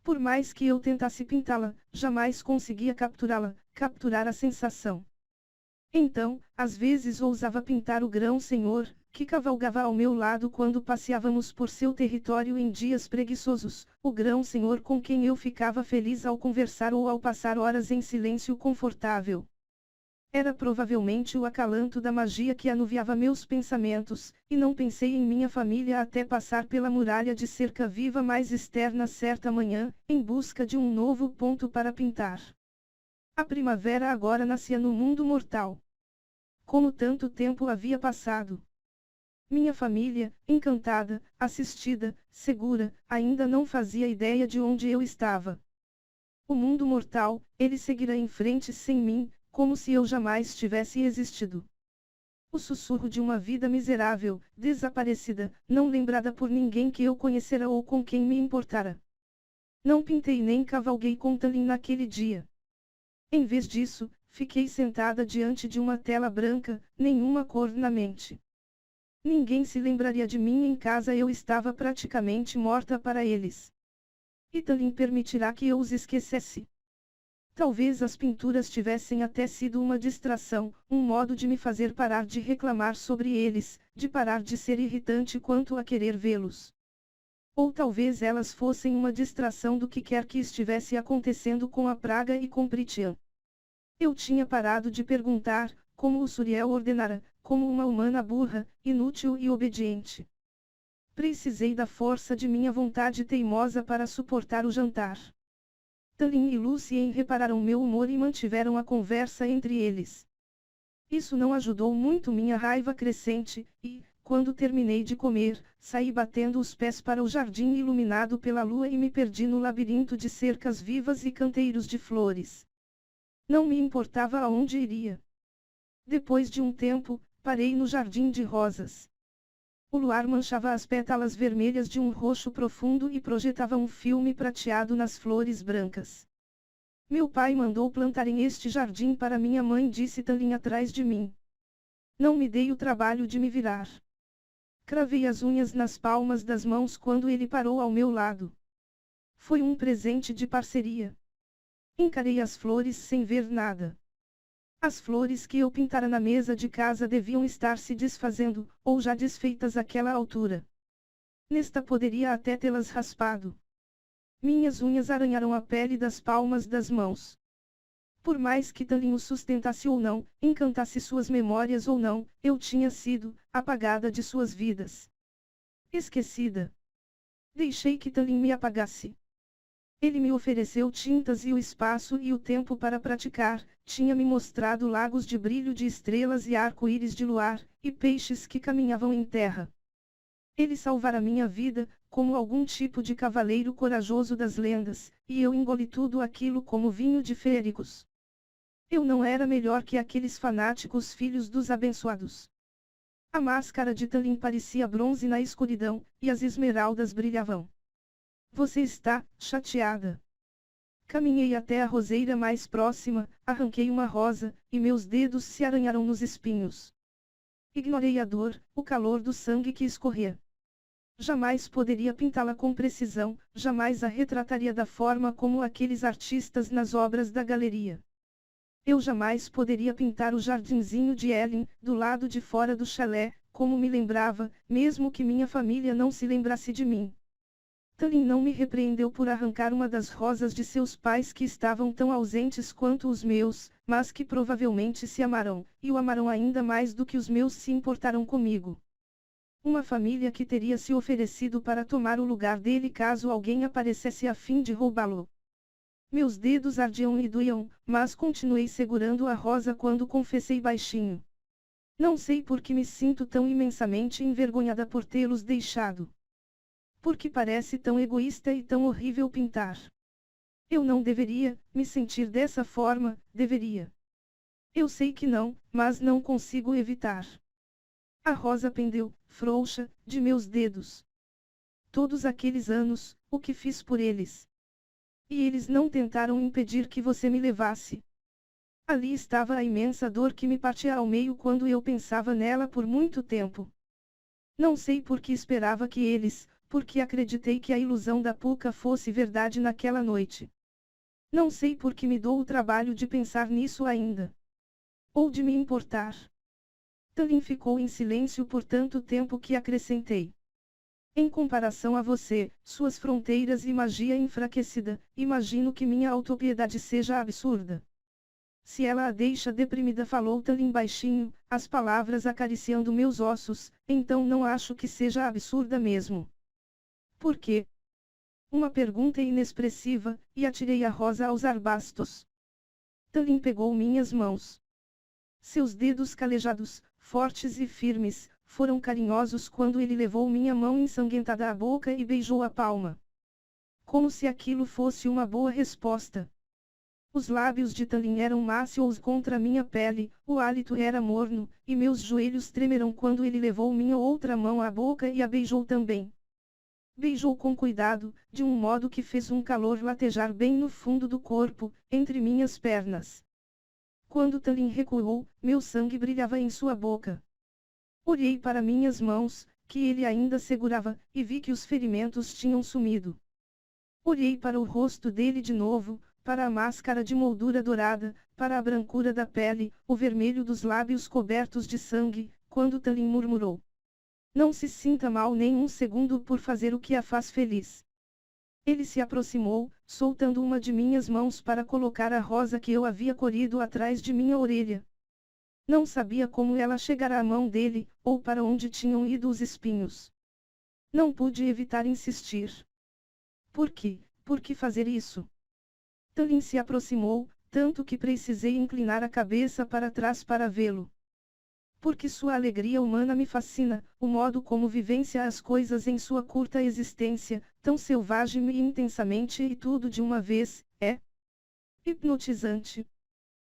Por mais que eu tentasse pintá-la, jamais conseguia capturar a sensação. Então, às vezes ousava pintar o grão-senhor, que cavalgava ao meu lado quando passeávamos por seu território em dias preguiçosos, o grão-senhor com quem eu ficava feliz ao conversar ou ao passar horas em silêncio confortável. Era provavelmente o acalanto da magia que anuviava meus pensamentos, e não pensei em minha família até passar pela muralha de cerca viva mais externa certa manhã, em busca de um novo ponto para pintar. A primavera agora nascia no mundo mortal. Como tanto tempo havia passado! Minha família, encantada, assistida, segura, ainda não fazia ideia de onde eu estava. O mundo mortal, ele seguirá em frente sem mim, como se eu jamais tivesse existido. O sussurro de uma vida miserável, desaparecida, não lembrada por ninguém que eu conhecera ou com quem me importara. Não pintei nem cavalguei com Talin naquele dia. Em vez disso, fiquei sentada diante de uma tela branca, nenhuma cor na mente. Ninguém se lembraria de mim em casa, eu estava praticamente morta para eles. E Talin permitirá que eu os esquecesse. Talvez as pinturas tivessem até sido uma distração, um modo de me fazer parar de reclamar sobre eles, de parar de ser irritante quanto a querer vê-los. Ou talvez elas fossem uma distração do que quer que estivesse acontecendo com a praga e com Pritian. Eu tinha parado de perguntar, como o Suriel ordenara, como uma humana burra, inútil e obediente. Precisei da força de minha vontade teimosa para suportar o jantar. Talin e Lucien repararam meu humor e mantiveram a conversa entre eles. Isso não ajudou muito minha raiva crescente, e, quando terminei de comer, saí batendo os pés para o jardim iluminado pela lua e me perdi no labirinto de cercas vivas e canteiros de flores. Não me importava aonde iria. Depois de um tempo, parei no jardim de rosas. O luar manchava as pétalas vermelhas de um roxo profundo e projetava um filme prateado nas flores brancas. Meu pai mandou plantarem este jardim para minha mãe, disse Talin atrás de mim. Não me dei o trabalho de me virar. Cravei as unhas nas palmas das mãos quando ele parou ao meu lado. Foi um presente de parceria. Encarei as flores sem ver nada. As flores que eu pintara na mesa de casa deviam estar se desfazendo, ou já desfeitas àquela altura. Nesta poderia até tê-las raspado. Minhas unhas arranharam a pele das palmas das mãos. Por mais que Talin o sustentasse ou não, encantasse suas memórias ou não, eu tinha sido apagada de suas vidas. Esquecida. Deixei que Talin me apagasse. Ele me ofereceu tintas e o espaço e o tempo para praticar, tinha me mostrado lagos de brilho de estrelas e arco-íris de luar, e peixes que caminhavam em terra. Ele salvara minha vida, como algum tipo de cavaleiro corajoso das lendas, e eu engoli tudo aquilo como vinho de féricos. Eu não era melhor que aqueles fanáticos filhos dos abençoados. A máscara de Talin parecia bronze na escuridão, e as esmeraldas brilhavam. Você está chateada. Caminhei até a roseira mais próxima, arranquei uma rosa, e meus dedos se arranharam nos espinhos. Ignorei a dor, o calor do sangue que escorria. Jamais poderia pintá-la com precisão, jamais a retrataria da forma como aqueles artistas nas obras da galeria. Eu jamais poderia pintar o jardinzinho de Ellen, do lado de fora do chalé, como me lembrava, mesmo que minha família não se lembrasse de mim. Talin não me repreendeu por arrancar uma das rosas de seus pais que estavam tão ausentes quanto os meus, mas que provavelmente se amarão, e o amarão ainda mais do que os meus se importaram comigo. Uma família que teria se oferecido para tomar o lugar dele caso alguém aparecesse a fim de roubá-lo. Meus dedos ardiam e doíam, mas continuei segurando a rosa quando confessei baixinho. Não sei por que me sinto tão imensamente envergonhada por tê-los deixado. Porque parece tão egoísta e tão horrível pintar. Eu não deveria me sentir dessa forma, deveria. Eu sei que não, mas não consigo evitar. A rosa pendeu, frouxa, de meus dedos. Todos aqueles anos, o que fiz por eles? E eles não tentaram impedir que você me levasse. Ali estava a imensa dor que me partia ao meio quando eu pensava nela por muito tempo. Não sei por que esperava que eles, porque acreditei que a ilusão da Puca fosse verdade naquela noite. Não sei por que me dou o trabalho de pensar nisso ainda. Ou de me importar. Talin ficou em silêncio por tanto tempo que acrescentei. Em comparação a você, suas fronteiras e magia enfraquecida, imagino que minha autopiedade seja absurda. Se ela a deixa deprimida, falou Talin baixinho, as palavras acariciando meus ossos, então não acho que seja absurda mesmo. Por quê? Uma pergunta inexpressiva, e atirei a rosa aos arbustos. Talin pegou minhas mãos. Seus dedos calejados, fortes e firmes, foram carinhosos quando ele levou minha mão ensanguentada à boca e beijou a palma. Como se aquilo fosse uma boa resposta. Os lábios de Talin eram mácios contra minha pele, o hálito era morno, e meus joelhos tremeram quando ele levou minha outra mão à boca e a beijou também. Beijou com cuidado, de um modo que fez um calor latejar bem no fundo do corpo, entre minhas pernas. Quando Talin recuou, meu sangue brilhava em sua boca. Olhei para minhas mãos, que ele ainda segurava, e vi que os ferimentos tinham sumido. Olhei para o rosto dele de novo, para a máscara de moldura dourada, para a brancura da pele, o vermelho dos lábios cobertos de sangue, quando Talin murmurou: não se sinta mal nem um segundo por fazer o que a faz feliz. Ele se aproximou, soltando uma de minhas mãos para colocar a rosa que eu havia colhido atrás de minha orelha. Não sabia como ela chegara à mão dele, ou para onde tinham ido os espinhos. Não pude evitar insistir. Por quê? Por que fazer isso? Talin se aproximou, tanto que precisei inclinar a cabeça para trás para vê-lo. Porque sua alegria humana me fascina, o modo como vivencia as coisas em sua curta existência, tão selvagem e intensamente e tudo de uma vez, é hipnotizante.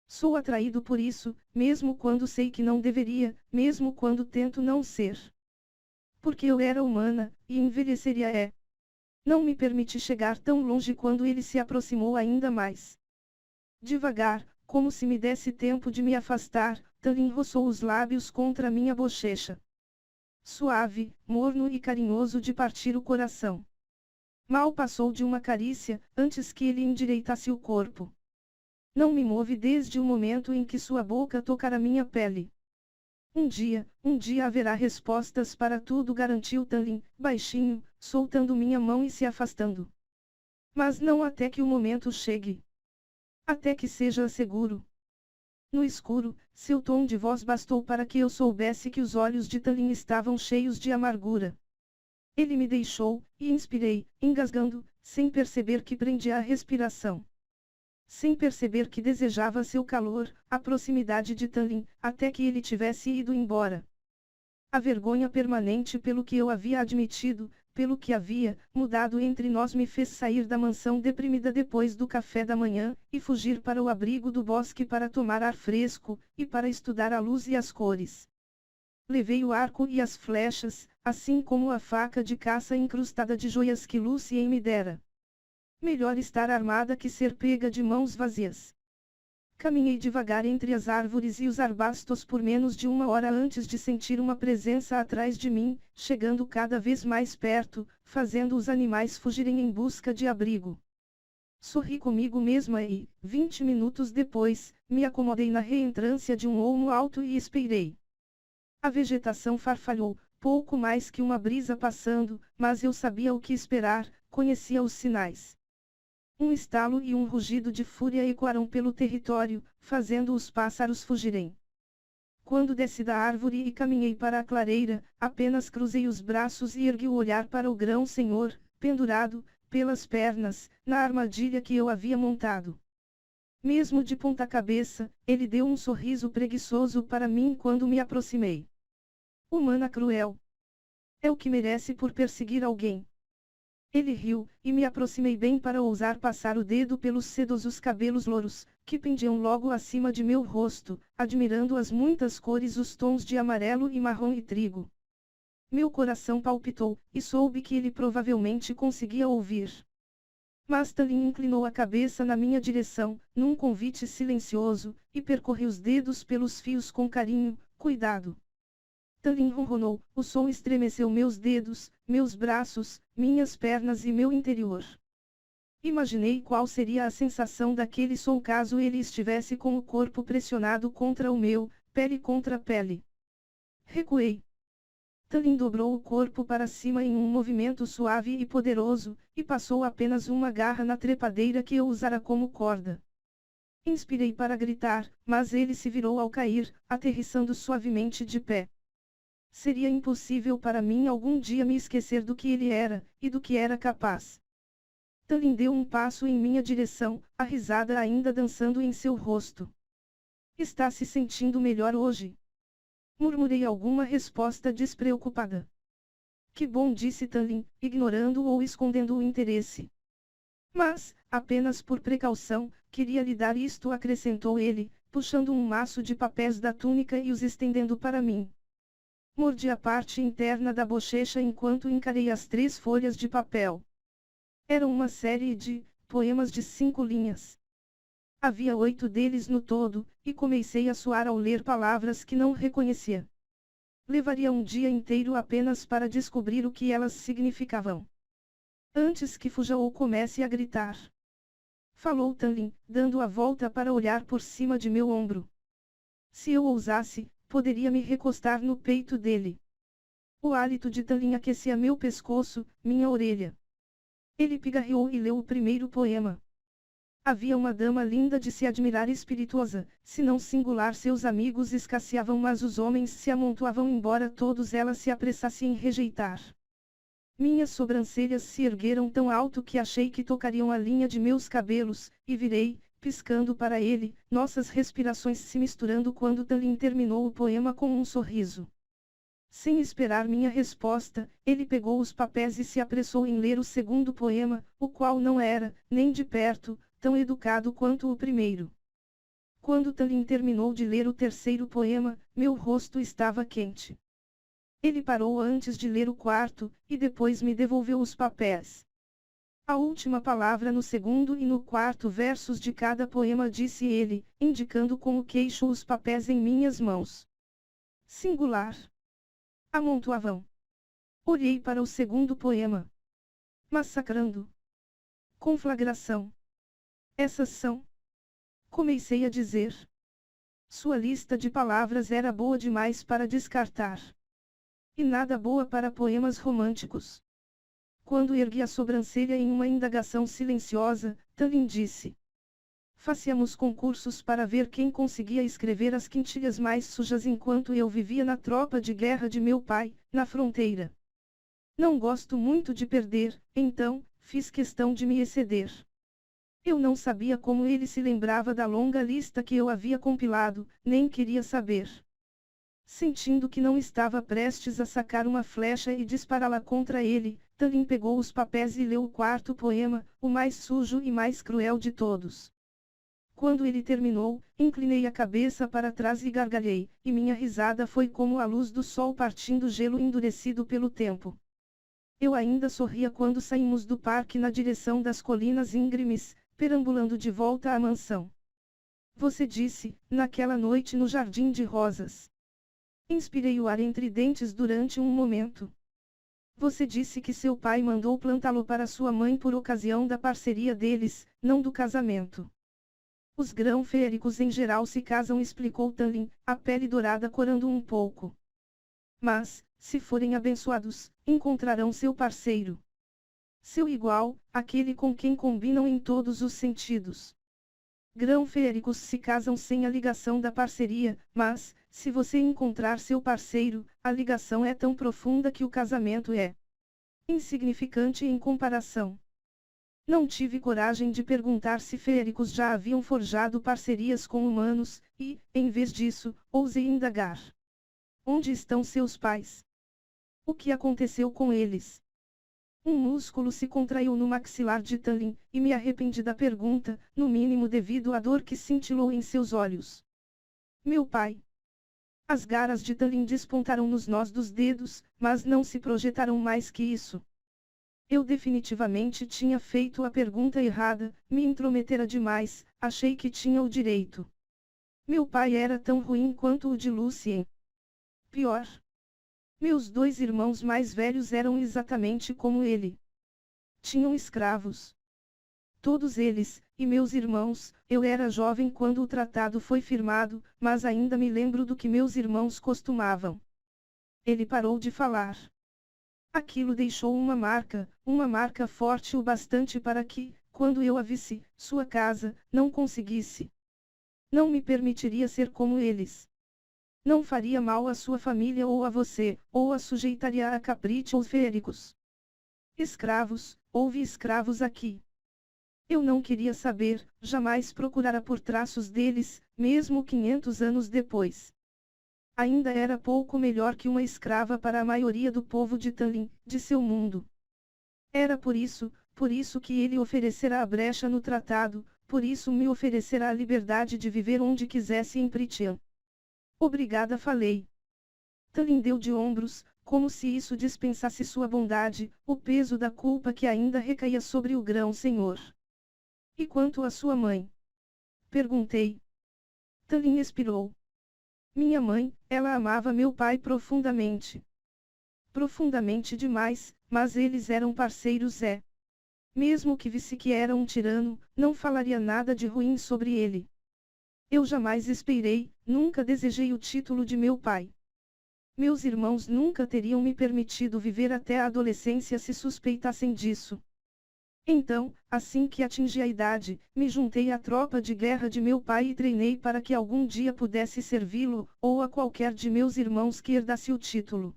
Sou atraído por isso, mesmo quando sei que não deveria, mesmo quando tento não ser. Porque eu era humana, e envelheceria. Não me permiti chegar tão longe quando ele se aproximou ainda mais. Devagar, como se me desse tempo de me afastar, Talin roçou os lábios contra minha bochecha. Suave, morno e carinhoso de partir o coração. Mal passou de uma carícia, antes que ele endireitasse o corpo. Não me move desde o momento em que sua boca tocar a minha pele. Um dia haverá respostas para tudo, garantiu Talin, baixinho, soltando minha mão e se afastando. Mas não até que o momento chegue. Até que seja seguro. No escuro, seu tom de voz bastou para que eu soubesse que os olhos de Talin estavam cheios de amargura. Ele me deixou, e inspirei, engasgando, sem perceber que prendia a respiração. Sem perceber que desejava seu calor, a proximidade de Tanlin, até que ele tivesse ido embora. A vergonha permanente pelo que eu havia admitido, pelo que havia mudado entre nós me fez sair da mansão deprimida depois do café da manhã, e fugir para o abrigo do bosque para tomar ar fresco, e para estudar a luz e as cores. Levei o arco e as flechas, assim como a faca de caça incrustada de joias que Lucien me dera. Melhor estar armada que ser pega de mãos vazias. Caminhei devagar entre as árvores e os arbustos por menos de 1 hora antes de sentir uma presença atrás de mim, chegando cada vez mais perto, fazendo os animais fugirem em busca de abrigo. Sorri comigo mesma e, 20 minutos depois, me acomodei na reentrância de um olmo alto e esperei. A vegetação farfalhou, pouco mais que uma brisa passando, mas eu sabia o que esperar, conhecia os sinais. Um estalo e um rugido de fúria ecoaram pelo território, fazendo os pássaros fugirem. Quando desci da árvore e caminhei para a clareira, apenas cruzei os braços e ergui o olhar para o grão-senhor, pendurado, pelas pernas, na armadilha que eu havia montado. Mesmo de ponta cabeça, ele deu um sorriso preguiçoso para mim quando me aproximei. Humana cruel. É o que merece por perseguir alguém. Ele riu, e me aproximei bem para ousar passar o dedo pelos sedosos cabelos louros, que pendiam logo acima de meu rosto, admirando as muitas cores, os tons de amarelo e marrom e trigo. Meu coração palpitou, e soube que ele provavelmente conseguia ouvir. Mas Tanlin inclinou a cabeça na minha direção, num convite silencioso, e percorri os dedos pelos fios com carinho, cuidado. Tanlin ronronou, o som estremeceu meus dedos, meus braços, minhas pernas e meu interior. Imaginei qual seria a sensação daquele som caso ele estivesse com o corpo pressionado contra o meu, pele contra pele. Recuei. Tanlin dobrou o corpo para cima em um movimento suave e poderoso, e passou apenas uma garra na trepadeira que eu usara como corda. Inspirei para gritar, mas ele se virou ao cair, aterrissando suavemente de pé. Seria impossível para mim algum dia me esquecer do que ele era, e do que era capaz. Tanlin deu um passo em minha direção, a risada ainda dançando em seu rosto. Está se sentindo melhor hoje? Murmurei alguma resposta despreocupada. Que bom, disse Tanlin, ignorando ou escondendo o interesse. Mas, apenas por precaução, queria lhe dar isto, acrescentou ele, puxando um maço de papéis da túnica e os estendendo para mim. Mordi a parte interna da bochecha enquanto encarei as 3 folhas de papel. Era uma série de poemas de 5 linhas. Havia 8 deles no todo, e comecei a suar ao ler palavras que não reconhecia. Levaria um dia inteiro apenas para descobrir o que elas significavam. Antes que fuja ou comece a gritar. Falou Tanlin, dando a volta para olhar por cima de meu ombro. Se eu ousasse, poderia me recostar no peito dele. O hálito de Tanlin aquecia meu pescoço, minha orelha. Ele pigarreou e leu o primeiro poema. Havia uma dama linda de se admirar, espirituosa, se não singular, seus amigos escasseavam, mas os homens se amontoavam, embora todos ela se apressasse em rejeitar. Minhas sobrancelhas se ergueram tão alto que achei que tocariam a linha de meus cabelos, e virei, piscando para ele, nossas respirações se misturando quando Tanlin terminou o poema com um sorriso. Sem esperar minha resposta, ele pegou os papéis e se apressou em ler o segundo poema, o qual não era, nem de perto, tão educado quanto o primeiro. Quando Tanlin terminou de ler o terceiro poema, meu rosto estava quente. Ele parou antes de ler o quarto, e depois me devolveu os papéis. A última palavra no segundo e no quarto versos de cada poema, disse ele, indicando com o queixo os papéis em minhas mãos. Singular. Amontoavam. Olhei para o segundo poema. Massacrando. Conflagração. Essas são. Comecei a dizer. Sua lista de palavras era boa demais para descartar. E nada boa para poemas românticos. Quando ergui a sobrancelha em uma indagação silenciosa, Tanlin disse. Façamos concursos para ver quem conseguia escrever as quintilhas mais sujas enquanto eu vivia na tropa de guerra de meu pai, na fronteira. Não gosto muito de perder, então, fiz questão de me exceder. Eu não sabia como ele se lembrava da longa lista que eu havia compilado, nem queria saber. Sentindo que não estava prestes a sacar uma flecha e dispará-la contra ele, Tallin pegou os papéis e leu o quarto poema, o mais sujo e mais cruel de todos. Quando ele terminou, inclinei a cabeça para trás e gargalhei, e minha risada foi como a luz do sol partindo gelo endurecido pelo tempo. Eu ainda sorria quando saímos do parque na direção das colinas íngremes, perambulando de volta à mansão. Você disse, naquela noite no Jardim de Rosas. Inspirei o ar entre dentes durante um momento. Você disse que seu pai mandou plantá-lo para sua mãe por ocasião da parceria deles, não do casamento. Os grão-féricos em geral se casam, explicou Tallin, a pele dourada corando um pouco. Mas, se forem abençoados, encontrarão seu parceiro. Seu igual, aquele com quem combinam em todos os sentidos. Grão-féricos se casam sem a ligação da parceria, mas, se você encontrar seu parceiro, a ligação é tão profunda que o casamento é insignificante em comparação. Não tive coragem de perguntar se féricos já haviam forjado parcerias com humanos, e, em vez disso, ousei indagar. Onde estão seus pais? O que aconteceu com eles? Um músculo se contraiu no maxilar de Tallin, e me arrependi da pergunta, no mínimo devido à dor que cintilou em seus olhos. Meu pai. As garras de Tallin despontaram nos nós dos dedos, mas não se projetaram mais que isso. Eu definitivamente tinha feito a pergunta errada, me intrometera demais, achei que tinha o direito. Meu pai era tão ruim quanto o de Lucien. Pior. Meus 2 irmãos mais velhos eram exatamente como ele. Tinham escravos. Todos eles, e meus irmãos, eu era jovem quando o tratado foi firmado, mas ainda me lembro do que meus irmãos costumavam. Ele parou de falar. Aquilo deixou uma marca forte o bastante para que, quando eu a visse, sua casa, não conseguisse. Não me permitiria ser como eles. Não faria mal à sua família ou a você, ou a sujeitaria a caprichos féricos. Escravos, houve escravos aqui. Eu não queria saber, jamais procurara por traços deles, mesmo 500 anos depois. Ainda era pouco melhor que uma escrava para a maioria do povo de Tallin, de seu mundo. Era por isso que ele oferecera a brecha no tratado, por isso me oferecerá a liberdade de viver onde quisesse em Prytian. Obrigada, falei. Tallin deu de ombros, como se isso dispensasse sua bondade, o peso da culpa que ainda recaía sobre o grão-senhor. E quanto à sua mãe? Perguntei. Tallin expirou. Minha mãe, ela amava meu pai profundamente. Profundamente demais, mas eles eram parceiros. Mesmo que visse que era um tirano, não falaria nada de ruim sobre ele. Eu jamais esperei, nunca desejei o título de meu pai. Meus irmãos nunca teriam me permitido viver até a adolescência se suspeitassem disso. Então, assim que atingi a idade, me juntei à tropa de guerra de meu pai e treinei para que algum dia pudesse servi-lo, ou a qualquer de meus irmãos que herdasse o título.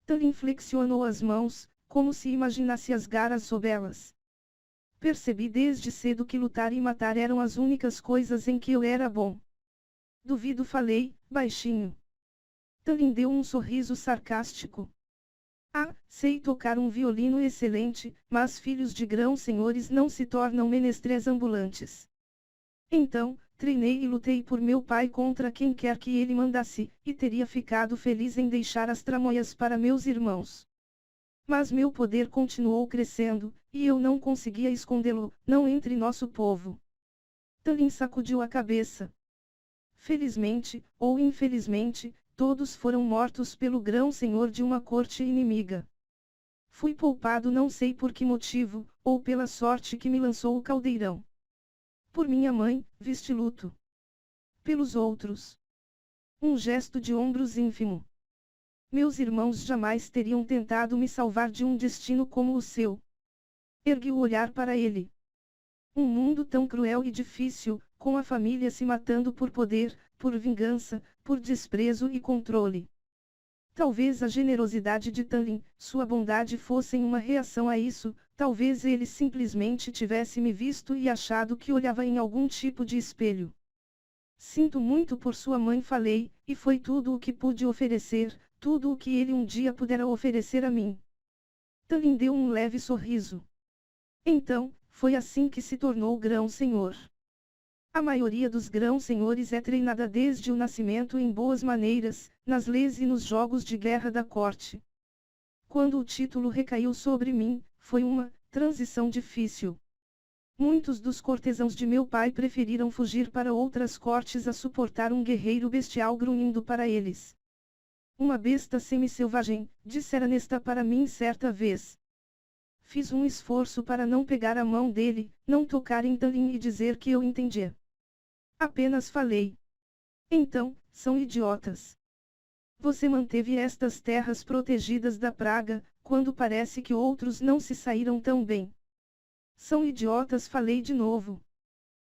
Tallin flexionou as mãos, como se imaginasse as garras sob elas. Percebi desde cedo que lutar e matar eram as únicas coisas em que eu era bom. Duvido, falei, baixinho. Tallin deu um sorriso sarcástico. Ah, sei tocar um violino excelente, mas filhos de grão-senhores não se tornam menestréis ambulantes. Então, treinei e lutei por meu pai contra quem quer que ele mandasse, e teria ficado feliz em deixar as tramóias para meus irmãos. Mas meu poder continuou crescendo, e eu não conseguia escondê-lo, não entre nosso povo. Tallin sacudiu a cabeça. Felizmente, ou infelizmente, todos foram mortos pelo grão-senhor de uma corte inimiga. Fui poupado não sei por que motivo, ou pela sorte que me lançou o caldeirão. Por minha mãe, viste luto. Pelos outros. Um gesto de ombros ínfimo. Meus irmãos jamais teriam tentado me salvar de um destino como o seu. Ergui o olhar para ele. Um mundo tão cruel e difícil, com a família se matando por poder, por vingança, por desprezo e controle. Talvez a generosidade de Tanlin, sua bondade fossem uma reação a isso, talvez ele simplesmente tivesse me visto e achado que olhava em algum tipo de espelho. Sinto muito por sua mãe, falei, e foi tudo o que pude oferecer, tudo o que ele um dia pudera oferecer a mim. Tanlin deu um leve sorriso. Então, foi assim que se tornou grão-senhor. A maioria dos grão-senhores é treinada desde o nascimento em boas maneiras, nas leis e nos jogos de guerra da corte. Quando o título recaiu sobre mim, foi uma transição difícil. Muitos dos cortesãos de meu pai preferiram fugir para outras cortes a suportar um guerreiro bestial grunhindo para eles. Uma besta semi-selvagem, dissera Nesta para mim certa vez. Fiz um esforço para não pegar a mão dele, não tocar em Tanlin e dizer que eu entendia. Apenas falei. Então, são idiotas. Você manteve estas terras protegidas da praga, quando parece que outros não se saíram tão bem. São idiotas, falei de novo.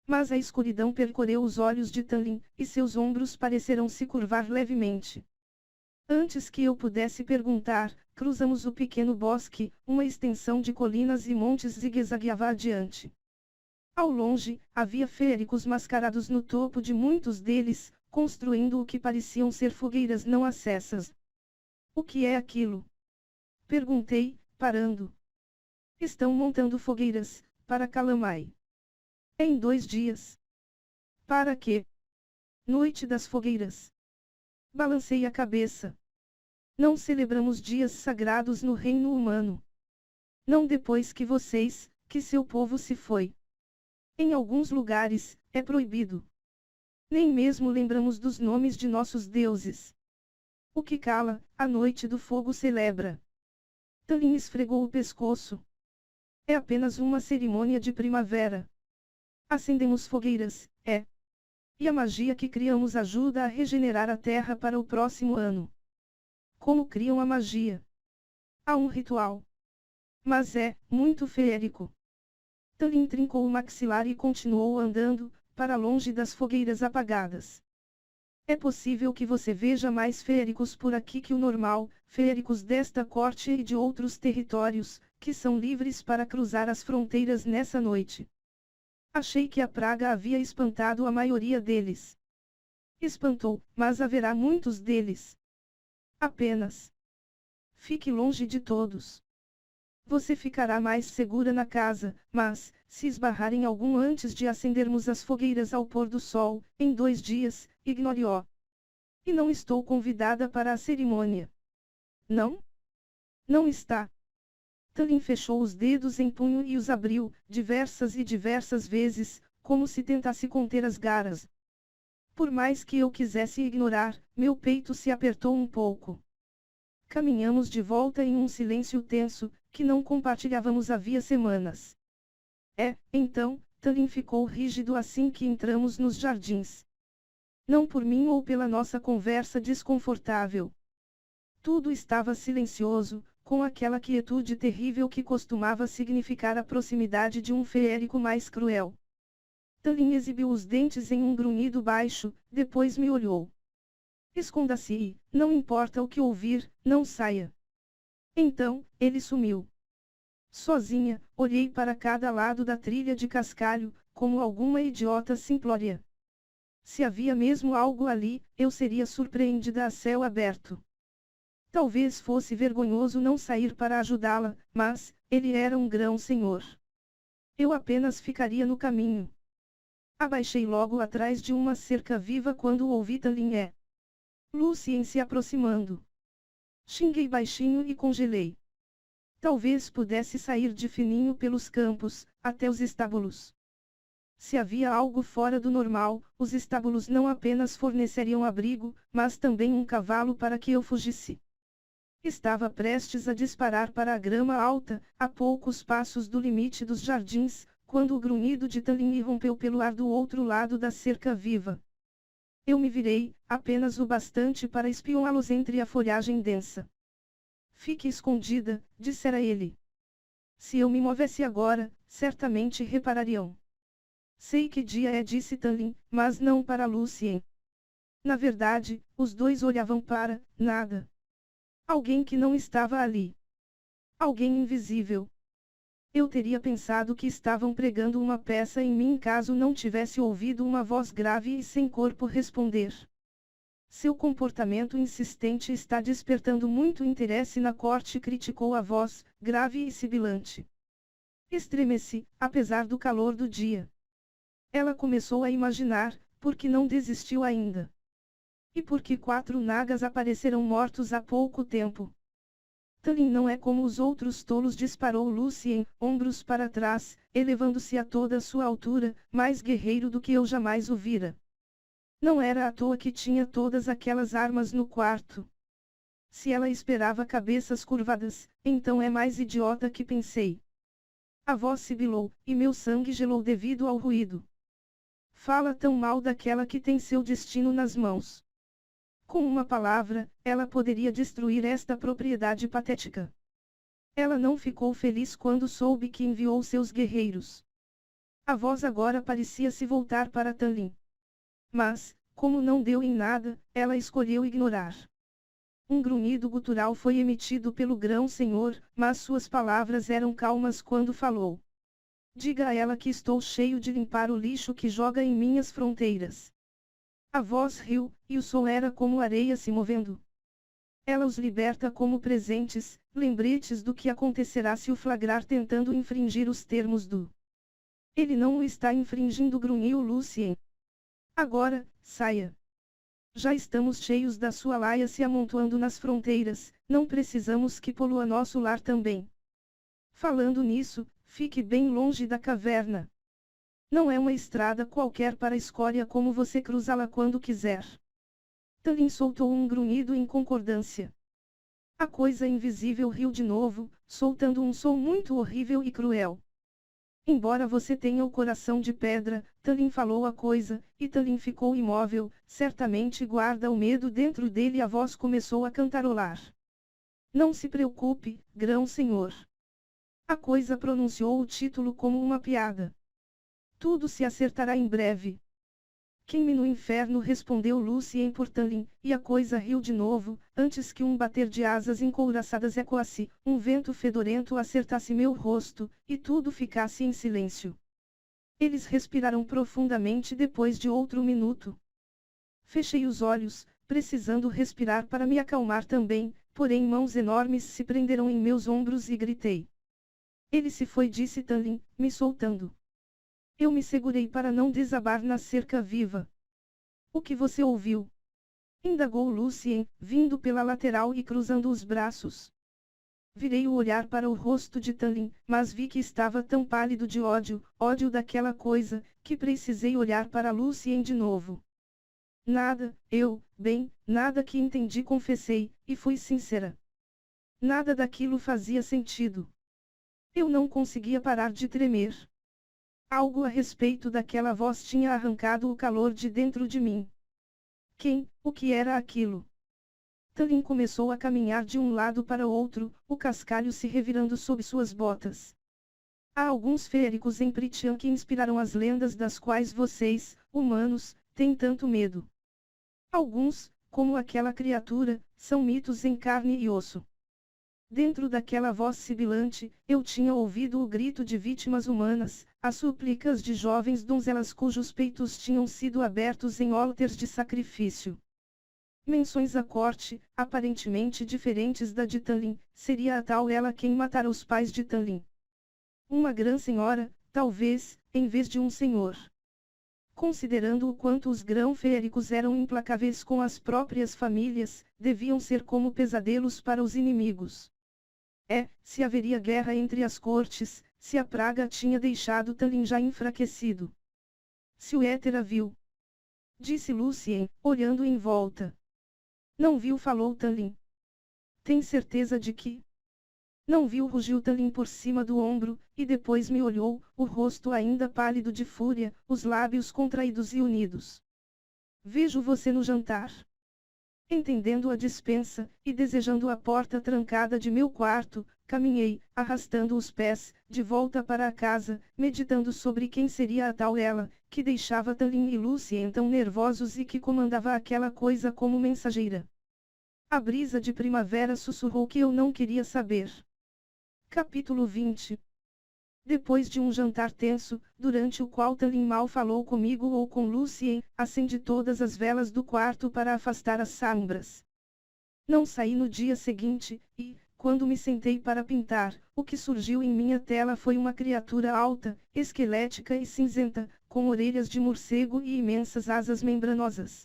Mas a escuridão percorreu os olhos de Tanlin, e seus ombros pareceram se curvar levemente. Antes que eu pudesse perguntar, cruzamos o pequeno bosque, uma extensão de colinas e montes zigue-zagueava adiante. Ao longe, havia féricos mascarados no topo de muitos deles, construindo o que pareciam ser fogueiras não acessas. O que é aquilo? Perguntei, parando. Estão montando fogueiras, para Kalamai. Em 2 dias. Para quê? Noite das fogueiras. Balancei a cabeça. Não celebramos dias sagrados no reino humano. Não depois que vocês, que seu povo se foi. Em alguns lugares, é proibido. Nem mesmo lembramos dos nomes de nossos deuses. O que cala, a noite do fogo celebra. Tanlin esfregou o pescoço. É apenas uma cerimônia de primavera. Acendemos fogueiras, é. E a magia que criamos ajuda a regenerar a terra para o próximo ano. Como criam a magia? Há um ritual. Mas é muito feérico. Tanlin trincou o maxilar e continuou andando, para longe das fogueiras apagadas. É possível que você veja mais feéricos por aqui que o normal, feéricos desta corte e de outros territórios, que são livres para cruzar as fronteiras nessa noite. Achei que a praga havia espantado a maioria deles. Espantou, mas haverá muitos deles. Apenas. Fique longe de todos. Você ficará mais segura na casa, mas, se esbarrar em algum antes de acendermos as fogueiras ao pôr do sol, em 2 dias, ignore-o. E não estou convidada para a cerimônia. Não? Não está. Tanlin fechou os dedos em punho e os abriu, diversas e diversas vezes, como se tentasse conter as garras. Por mais que eu quisesse ignorar, meu peito se apertou um pouco. Caminhamos de volta em um silêncio tenso, que não compartilhávamos havia semanas. Então, Tanlin ficou rígido assim que entramos nos jardins. Não por mim ou pela nossa conversa desconfortável. Tudo estava silencioso, com aquela quietude terrível que costumava significar a proximidade de um feérico mais cruel. Tanlin exibiu os dentes em um grunhido baixo, depois me olhou. Esconda-se e, não importa o que ouvir, não saia. Então, ele sumiu. Sozinha, olhei para cada lado da trilha de cascalho, como alguma idiota simplória. Se havia mesmo algo ali, eu seria surpreendida a céu aberto. Talvez fosse vergonhoso não sair para ajudá-la, mas, ele era um grão-senhor. Eu apenas ficaria no caminho. Abaixei logo atrás de uma cerca viva quando ouvi Tanlin Lucien se aproximando. Xinguei baixinho e congelei. Talvez pudesse sair de fininho pelos campos, até os estábulos. Se havia algo fora do normal, os estábulos não apenas forneceriam abrigo, mas também um cavalo para que eu fugisse. Estava prestes a disparar para a grama alta, a poucos passos do limite dos jardins, quando o grunhido de Tanlin irrompeu pelo ar do outro lado da cerca viva. Eu me virei, apenas o bastante para espioná-los entre a folhagem densa. Fique escondida, dissera ele. Se eu me movesse agora, certamente reparariam. Sei que dia é, disse Tanlin, mas não para Lucien. Na verdade, os dois olhavam para nada. Alguém que não estava ali. Alguém invisível. Eu teria pensado que estavam pregando uma peça em mim caso não tivesse ouvido uma voz grave e sem corpo responder. Seu comportamento insistente está despertando muito interesse na corte, criticou a voz, grave e sibilante. Estremeci, apesar do calor do dia. Ela começou a imaginar, por que não desistiu ainda? E por que 4 nagas apareceram mortos há pouco tempo? Tallin não é como os outros tolos, disparou Lucien, ombros para trás, elevando-se a toda a sua altura, mais guerreiro do que eu jamais o vira. Não era à toa que tinha todas aquelas armas no quarto. Se ela esperava cabeças curvadas, então é mais idiota que pensei. A voz sibilou, e meu sangue gelou devido ao ruído. Fala tão mal daquela que tem seu destino nas mãos. Com uma palavra, ela poderia destruir esta propriedade patética. Ela não ficou feliz quando soube que enviou seus guerreiros. A voz agora parecia se voltar para Tallin. Mas, como não deu em nada, ela escolheu ignorar. Um grunhido gutural foi emitido pelo grão-senhor, mas suas palavras eram calmas quando falou. Diga a ela que estou cheio de limpar o lixo que joga em minhas fronteiras. A voz riu, e o som era como areia se movendo. Ela os liberta como presentes, lembretes do que acontecerá se o flagrar tentando infringir os termos do. Ele não o está infringindo, grunhiu Lucien. Agora, saia. Já estamos cheios da sua laia se amontoando nas fronteiras, não precisamos que polua nosso lar também. Falando nisso, fique bem longe da caverna. Não é uma estrada qualquer para a escória como você cruzá-la quando quiser. Tallin soltou um grunhido em concordância. A coisa invisível riu de novo, soltando um som muito horrível e cruel. Embora você tenha o coração de pedra, Tallin falou a coisa, e Tallin ficou imóvel, certamente guarda o medo dentro dele. A voz começou a cantarolar. Não se preocupe, grão-senhor. A coisa pronunciou o título como uma piada. Tudo se acertará em breve. Queime no inferno, respondeu Lucien por Tallin, e a coisa riu de novo, antes que um bater de asas encouraçadas ecoasse, um vento fedorento acertasse meu rosto, e tudo ficasse em silêncio. Eles respiraram profundamente depois de outro minuto. Fechei os olhos, precisando respirar para me acalmar também, porém mãos enormes se prenderam em meus ombros e gritei. Ele se foi, disse Tallin, me soltando. Eu me segurei para não desabar na cerca viva. O que você ouviu? Indagou Lucien, vindo pela lateral e cruzando os braços. Virei o olhar para o rosto de Tallin, mas vi que estava tão pálido de ódio, ódio daquela coisa, que precisei olhar para Lucien de novo. Nada, nada que entendi, confessei, e fui sincera. Nada daquilo fazia sentido. Eu não conseguia parar de tremer. Algo a respeito daquela voz tinha arrancado o calor de dentro de mim. O que era aquilo? Tallin começou a caminhar de um lado para outro, o cascalho se revirando sob suas botas. Há alguns féricos em Prythian que inspiraram as lendas das quais vocês, humanos, têm tanto medo. Alguns, como aquela criatura, são mitos em carne e osso. Dentro daquela voz sibilante, eu tinha ouvido o grito de vítimas humanas, as súplicas de jovens donzelas cujos peitos tinham sido abertos em altares de sacrifício. Menções à corte, aparentemente diferentes da de Tallin, seria a tal ela quem matara os pais de Tallin. Uma grã-senhora, talvez, em vez de um senhor. Considerando o quanto os grão-féricos eram implacáveis com as próprias famílias, deviam ser como pesadelos para os inimigos. Se haveria guerra entre as cortes, se a praga tinha deixado Tallin já enfraquecido. Se o éter a viu. Disse Lucien, olhando em volta. Não viu, falou Tallin. Tem certeza de que? Não viu, rugiu Tallin por cima do ombro, e depois me olhou, o rosto ainda pálido de fúria, os lábios contraídos e unidos. Vejo você no jantar. Entendendo a dispensa, e desejando a porta trancada de meu quarto, caminhei, arrastando os pés, de volta para a casa, meditando sobre quem seria a tal ela, que deixava Tallin e Lucien tão nervosos e que comandava aquela coisa como mensageira. A brisa de primavera sussurrou que eu não queria saber. Capítulo 20. Depois de um jantar tenso, durante o qual Tallin mal falou comigo ou com Lucien, acendi todas as velas do quarto para afastar as sombras. Não saí no dia seguinte, e, quando me sentei para pintar, o que surgiu em minha tela foi uma criatura alta, esquelética e cinzenta, com orelhas de morcego e imensas asas membranosas.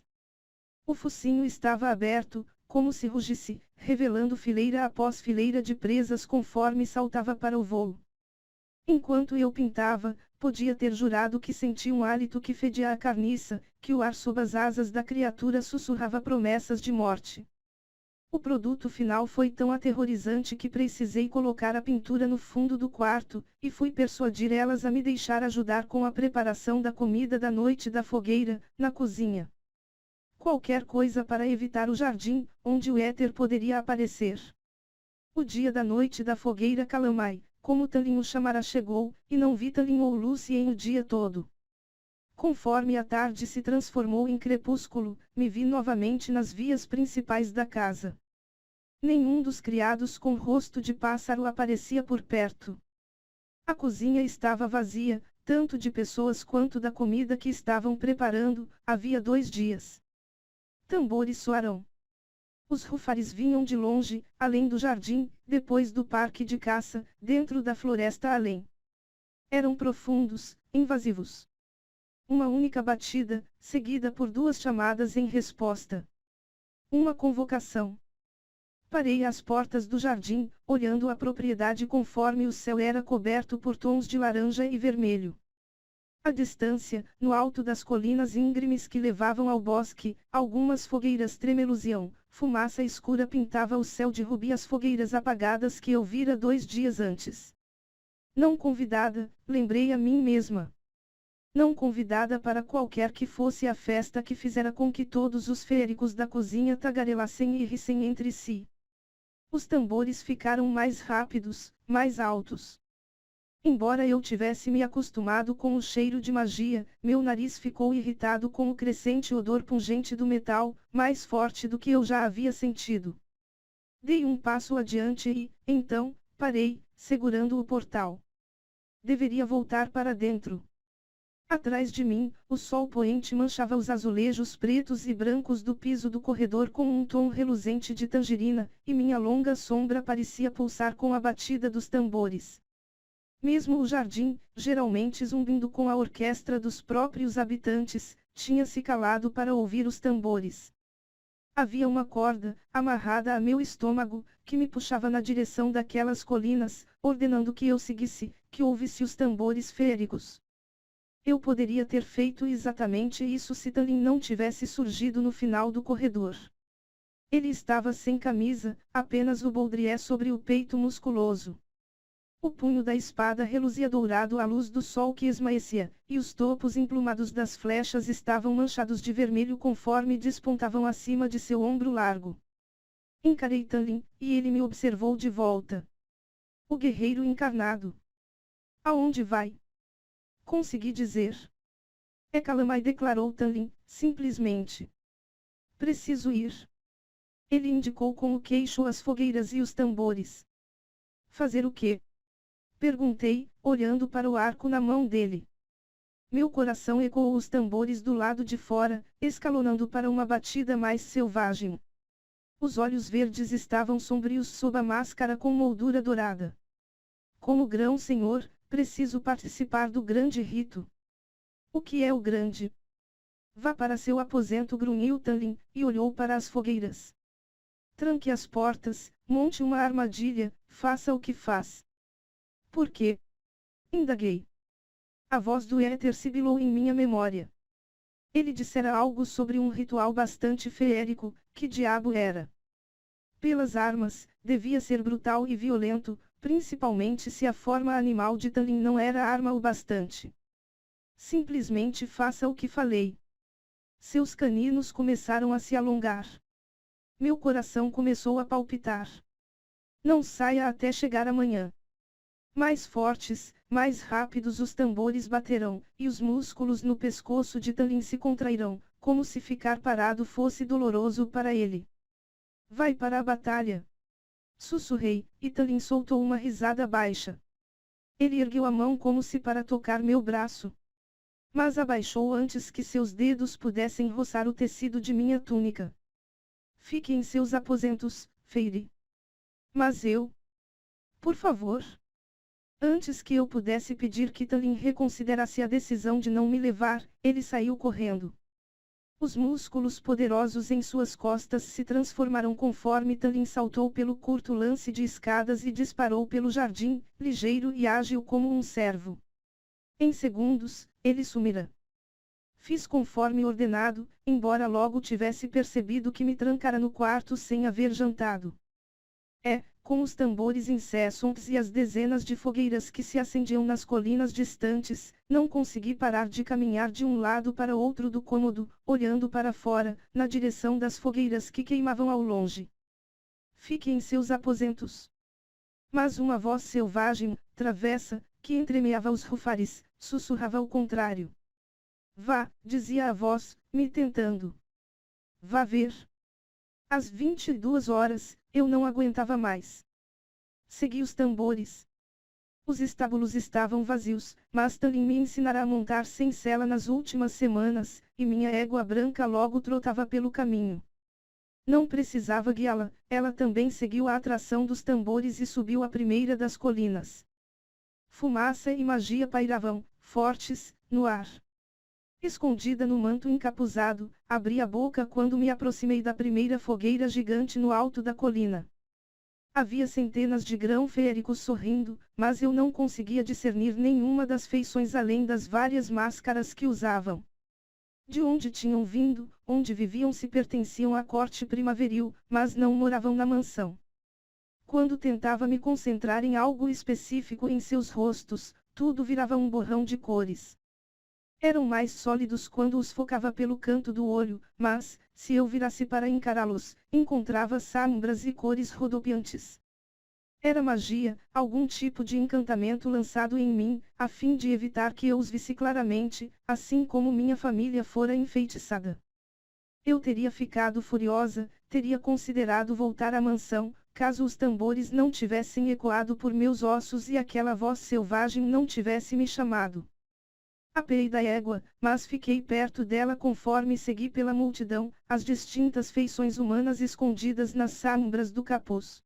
O focinho estava aberto, como se rugisse, revelando fileira após fileira de presas conforme saltava para o voo. Enquanto eu pintava, podia ter jurado que senti um hálito que fedia a carniça, que o ar sob as asas da criatura sussurrava promessas de morte. O produto final foi tão aterrorizante que precisei colocar a pintura no fundo do quarto, e fui persuadir elas a me deixar ajudar com a preparação da comida da noite da fogueira, na cozinha. Qualquer coisa para evitar o jardim, onde o éter poderia aparecer. O dia da noite da fogueira Calamai, como Tallin o chamara, chegou, e não vi Tallin ou Lucien o dia todo. Conforme a tarde se transformou em crepúsculo, me vi novamente nas vias principais da casa. Nenhum dos criados com rosto de pássaro aparecia por perto. A cozinha estava vazia, tanto de pessoas quanto da comida que estavam preparando, havia 2 dias. Tambores soaram. Os rufares vinham de longe, além do jardim, depois do parque de caça, dentro da floresta além. Eram profundos, invasivos. Uma única batida, seguida por 2 chamadas em resposta. Uma convocação. Parei às portas do jardim, olhando a propriedade conforme o céu era coberto por tons de laranja e vermelho. À distância, no alto das colinas íngremes que levavam ao bosque, algumas fogueiras tremeluziam, fumaça escura pintava o céu de rubi, as fogueiras apagadas que eu vira 2 dias antes. Não convidada, lembrei a mim mesma. Não convidada para qualquer que fosse a festa que fizera com que todos os feéricos da cozinha tagarelassem e rissem entre si. Os tambores ficaram mais rápidos, mais altos. Embora eu tivesse me acostumado com o cheiro de magia, meu nariz ficou irritado com o crescente odor pungente do metal, mais forte do que eu já havia sentido. Dei um passo adiante e, então, parei, segurando o portal. Deveria voltar para dentro. Atrás de mim, o sol poente manchava os azulejos pretos e brancos do piso do corredor com um tom reluzente de tangerina, e minha longa sombra parecia pulsar com a batida dos tambores. Mesmo o jardim, geralmente zumbindo com a orquestra dos próprios habitantes, tinha se calado para ouvir os tambores. Havia uma corda, amarrada a meu estômago, que me puxava na direção daquelas colinas, ordenando que eu seguisse, que ouvisse os tambores feéricos. Eu poderia ter feito exatamente isso se Tallin não tivesse surgido no final do corredor. Ele estava sem camisa, apenas o bouldrier sobre o peito musculoso. O punho da espada reluzia dourado à luz do sol que esmaecia, e os topos emplumados das flechas estavam manchados de vermelho conforme despontavam acima de seu ombro largo. Encarei Tallin, e ele me observou de volta. O guerreiro encarnado. Aonde vai? Consegui dizer. É Calamai, declarou Tallin, simplesmente. Preciso ir. Ele indicou com o queixo as fogueiras e os tambores. Fazer o quê? Perguntei, olhando para o arco na mão dele. Meu coração ecoou os tambores do lado de fora, escalonando para uma batida mais selvagem. Os olhos verdes estavam sombrios sob a máscara com moldura dourada. Como grão-senhor, preciso participar do grande rito. O que é o grande? Vá para seu aposento, grunhiu Tallin, e olhou para as fogueiras. Tranque as portas, monte uma armadilha, faça o que faz. Por quê? Indaguei. A voz do éter sibilou em minha memória. Ele dissera algo sobre um ritual bastante feérico, que diabo era? Pelas armas, devia ser brutal e violento, principalmente se a forma animal de Tallin não era arma o bastante. Simplesmente faça o que falei. Seus caninos começaram a se alongar. Meu coração começou a palpitar. Não saia até chegar amanhã. Mais fortes, mais rápidos os tambores baterão, e os músculos no pescoço de Tallin se contrairão, como se ficar parado fosse doloroso para ele. Vai para a batalha. Sussurrei, e Talin soltou uma risada baixa. Ele ergueu a mão como se para tocar meu braço. Mas abaixou antes que seus dedos pudessem roçar o tecido de minha túnica. Fique em seus aposentos, Feire. Mas eu... Por favor. Antes que eu pudesse pedir que Talin reconsiderasse a decisão de não me levar, ele saiu correndo. Os músculos poderosos em suas costas se transformaram conforme Talin saltou pelo curto lance de escadas e disparou pelo jardim, ligeiro e ágil como um cervo. Em segundos, ele sumira. Fiz conforme ordenado, embora logo tivesse percebido que me trancara no quarto sem haver jantado. Com os tambores incessantes e as dezenas de fogueiras que se acendiam nas colinas distantes, não consegui parar de caminhar de um lado para outro do cômodo, olhando para fora, na direção das fogueiras que queimavam ao longe. Fique em seus aposentos. Mas uma voz selvagem, travessa, que entremeava os rufares, sussurrava o contrário. Vá, dizia a voz, me tentando. Vá ver. Às 22 horas, eu não aguentava mais. Segui os tambores. Os estábulos estavam vazios, mas Talin me ensinara a montar sem sela nas últimas semanas, e minha égua branca logo trotava pelo caminho. Não precisava guiá-la, ela também seguiu a atração dos tambores e subiu a primeira das colinas. Fumaça e magia pairavam, fortes, no ar. Escondida no manto encapuzado, abri a boca quando me aproximei da primeira fogueira gigante no alto da colina. Havia centenas de grão-feéricos sorrindo, mas eu não conseguia discernir nenhuma das feições além das várias máscaras que usavam. De onde tinham vindo, onde viviam se pertenciam à corte primaveril, mas não moravam na mansão. Quando tentava me concentrar em algo específico em seus rostos, tudo virava um borrão de cores. Eram mais sólidos quando os focava pelo canto do olho, mas, se eu virasse para encará-los, encontrava sombras e cores rodopiantes. Era magia, algum tipo de encantamento lançado em mim, a fim de evitar que eu os visse claramente, assim como minha família fora enfeitiçada. Eu teria ficado furiosa, teria considerado voltar à mansão, caso os tambores não tivessem ecoado por meus ossos e aquela voz selvagem não tivesse me chamado. Apeei da égua, mas fiquei perto dela conforme segui pela multidão, as distintas feições humanas escondidas nas sombras do capuz.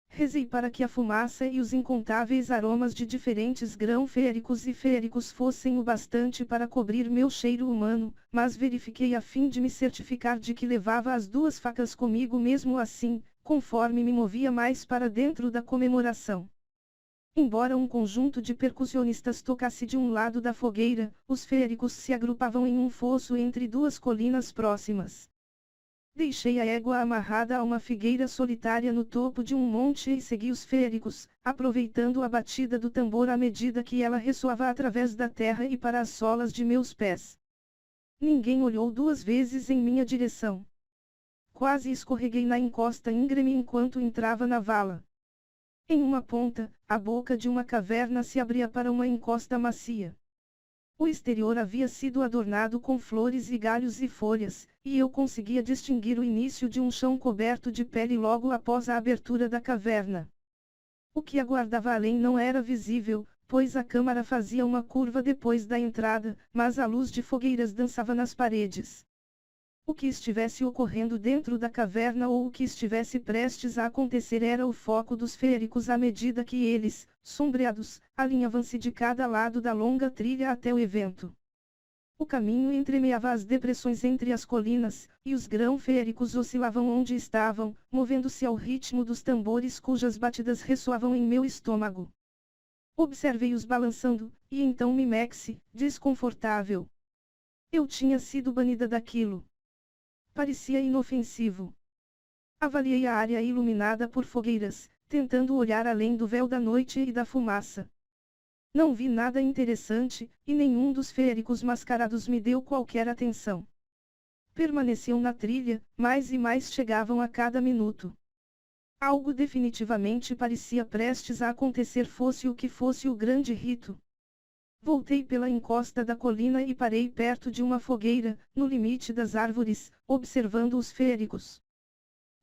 Rezei para que a fumaça e os incontáveis aromas de diferentes grão-feéricos e feéricos fossem o bastante para cobrir meu cheiro humano, mas verifiquei a fim de me certificar de que levava as duas facas comigo mesmo assim, conforme me movia mais para dentro da comemoração. Embora um conjunto de percussionistas tocasse de um lado da fogueira, os feéricos se agrupavam em um fosso entre duas colinas próximas. Deixei a égua amarrada a uma figueira solitária no topo de um monte e segui os feéricos, aproveitando a batida do tambor à medida que ela ressoava através da terra e para as solas de meus pés. Ninguém olhou duas vezes em minha direção. Quase escorreguei na encosta íngreme enquanto entrava na vala. Em uma ponta, a boca de uma caverna se abria para uma encosta macia. O exterior havia sido adornado com flores e galhos e folhas, e eu conseguia distinguir o início de um chão coberto de pele logo após a abertura da caverna. O que aguardava além não era visível, pois a câmara fazia uma curva depois da entrada, mas a luz de fogueiras dançava nas paredes. O que estivesse ocorrendo dentro da caverna ou o que estivesse prestes a acontecer era o foco dos feéricos à medida que eles, sombreados, alinhavam-se de cada lado da longa trilha até o evento. O caminho entremeava as depressões entre as colinas, e os grão-feéricos oscilavam onde estavam, movendo-se ao ritmo dos tambores cujas batidas ressoavam em meu estômago. Observei-os balançando, e então me mexi, desconfortável. Eu tinha sido banida daquilo. Parecia inofensivo. Avaliei a área iluminada por fogueiras, tentando olhar além do véu da noite e da fumaça. Não vi nada interessante, e nenhum dos feéricos mascarados me deu qualquer atenção. Permaneciam na trilha, mais e mais chegavam a cada minuto. Algo definitivamente parecia prestes a acontecer, fosse o que fosse o grande rito. Voltei pela encosta da colina e parei perto de uma fogueira, no limite das árvores, observando os feéricos.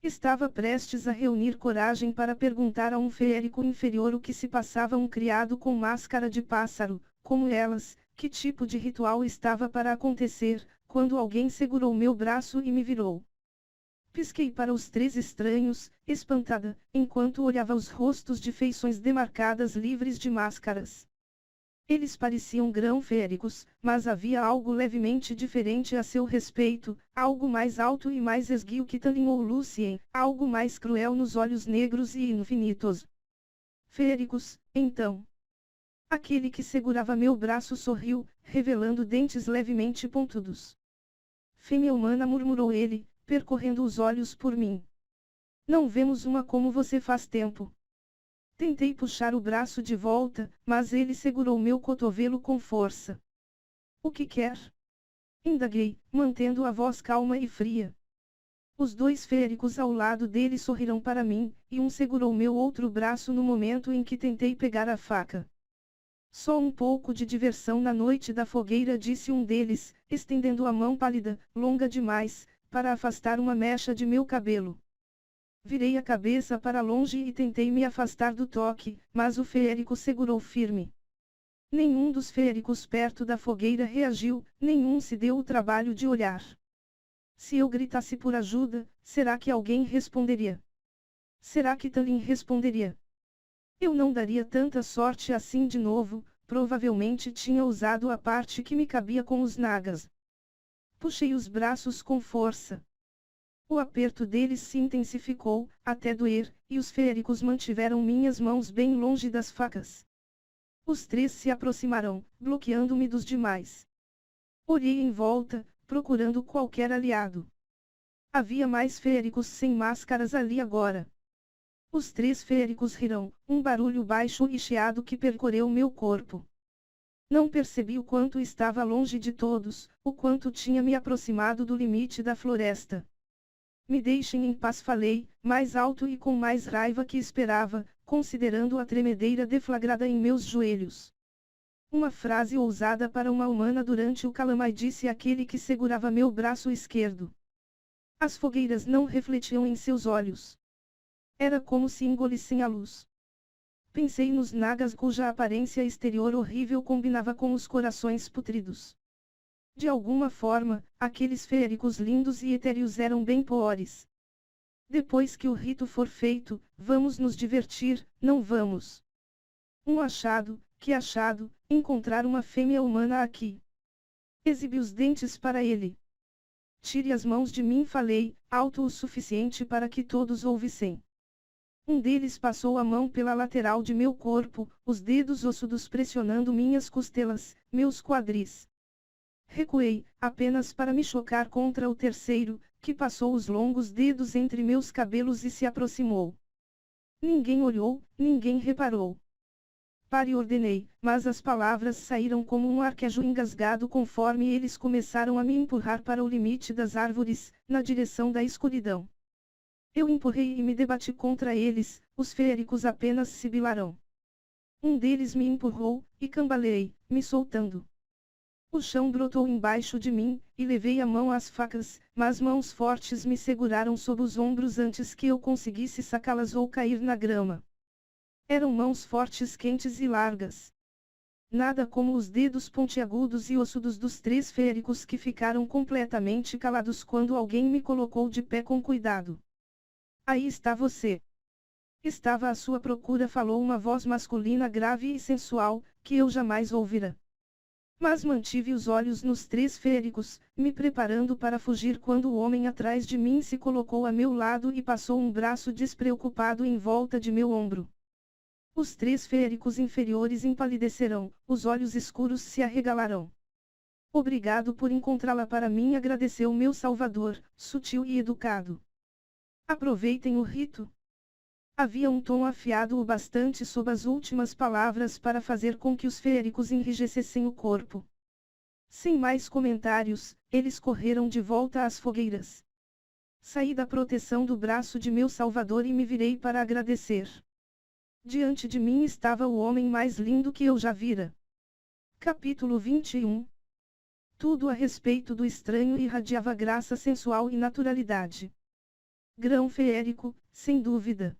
Estava prestes a reunir coragem para perguntar a um feérico inferior o que se passava um criado com máscara de pássaro, como elas, que tipo de ritual estava para acontecer, quando alguém segurou meu braço e me virou. Pisquei para os três estranhos, espantada, enquanto olhava os rostos de feições demarcadas livres de máscaras. Eles pareciam grão-féricos, mas havia algo levemente diferente a seu respeito, algo mais alto e mais esguio que Talin ou Lucien, algo mais cruel nos olhos negros e infinitos. Féricos, então. Aquele que segurava meu braço sorriu, revelando dentes levemente pontudos. Fêmea humana, murmurou ele, percorrendo os olhos por mim. Não vemos uma como você faz tempo. Tentei puxar o braço de volta, mas ele segurou meu cotovelo com força. O que quer? Indaguei, mantendo a voz calma e fria. Os dois féricos ao lado dele sorriram para mim, e um segurou meu outro braço no momento em que tentei pegar a faca. Só um pouco de diversão na noite da fogueira, disse um deles, estendendo a mão pálida, longa demais, para afastar uma mecha de meu cabelo. Virei a cabeça para longe e tentei me afastar do toque, mas o feérico segurou firme. Nenhum dos feéricos perto da fogueira reagiu, nenhum se deu o trabalho de olhar. Se eu gritasse por ajuda, será que alguém responderia? Será que Talin responderia? Eu não daria tanta sorte assim de novo, provavelmente tinha usado a parte que me cabia com os nagas. Puxei os braços com força. O aperto deles se intensificou, até doer, e os feéricos mantiveram minhas mãos bem longe das facas. Os três se aproximaram, bloqueando-me dos demais. Olhei em volta, procurando qualquer aliado. Havia mais feéricos sem máscaras ali agora. Os três feéricos riram, um barulho baixo e chiado que percorreu meu corpo. Não percebi o quanto estava longe de todos, o quanto tinha me aproximado do limite da floresta. Me deixem em paz, falei, mais alto e com mais raiva que esperava, considerando a tremedeira deflagrada em meus joelhos. Uma frase ousada para uma humana durante o calamai, disse aquele que segurava meu braço esquerdo. As fogueiras não refletiam em seus olhos. Era como se engolissem a luz. Pensei nos nagas cuja aparência exterior horrível combinava com os corações putridos. De alguma forma, aqueles feéricos lindos e etéreos eram bem piores. Depois que o rito for feito, vamos nos divertir, não vamos? Um achado, que achado, encontrar uma fêmea humana aqui. Exibi os dentes para ele. Tire as mãos de mim, falei, alto o suficiente para que todos ouvissem. Um deles passou a mão pela lateral de meu corpo, os dedos ossudos pressionando minhas costelas, meus quadris. Recuei, apenas para me chocar contra o terceiro, que passou os longos dedos entre meus cabelos e se aproximou. Ninguém olhou, ninguém reparou. Pare, ordenei, mas as palavras saíram como um arquejo engasgado conforme eles começaram a me empurrar para o limite das árvores, na direção da escuridão. Eu empurrei e me debati contra eles, os feéricos apenas sibilaram. Um deles me empurrou, e cambaleei, me soltando. O chão brotou embaixo de mim, e levei a mão às facas, mas mãos fortes me seguraram sob os ombros antes que eu conseguisse sacá-las ou cair na grama. Eram mãos fortes, quentes e largas. Nada como os dedos pontiagudos e ossudos dos três feéricos que ficaram completamente calados quando alguém me colocou de pé com cuidado. Aí está você. Estava à sua procura, falou uma voz masculina grave e sensual, que eu jamais ouvira. Mas mantive os olhos nos três feéricos, me preparando para fugir quando o homem atrás de mim se colocou a meu lado e passou um braço despreocupado em volta de meu ombro. Os três feéricos inferiores empalidecerão, os olhos escuros se arregalarão. Obrigado por encontrá-la para mim, agradeceu meu salvador, sutil e educado. Aproveitem o rito. Havia um tom afiado o bastante sob as últimas palavras para fazer com que os feéricos enrijecessem o corpo. Sem mais comentários, eles correram de volta às fogueiras. Saí da proteção do braço de meu salvador e me virei para agradecer. Diante de mim estava o homem mais lindo que eu já vira. Capítulo 21. Tudo a respeito do estranho irradiava graça sensual e naturalidade. Grão feérico, sem dúvida.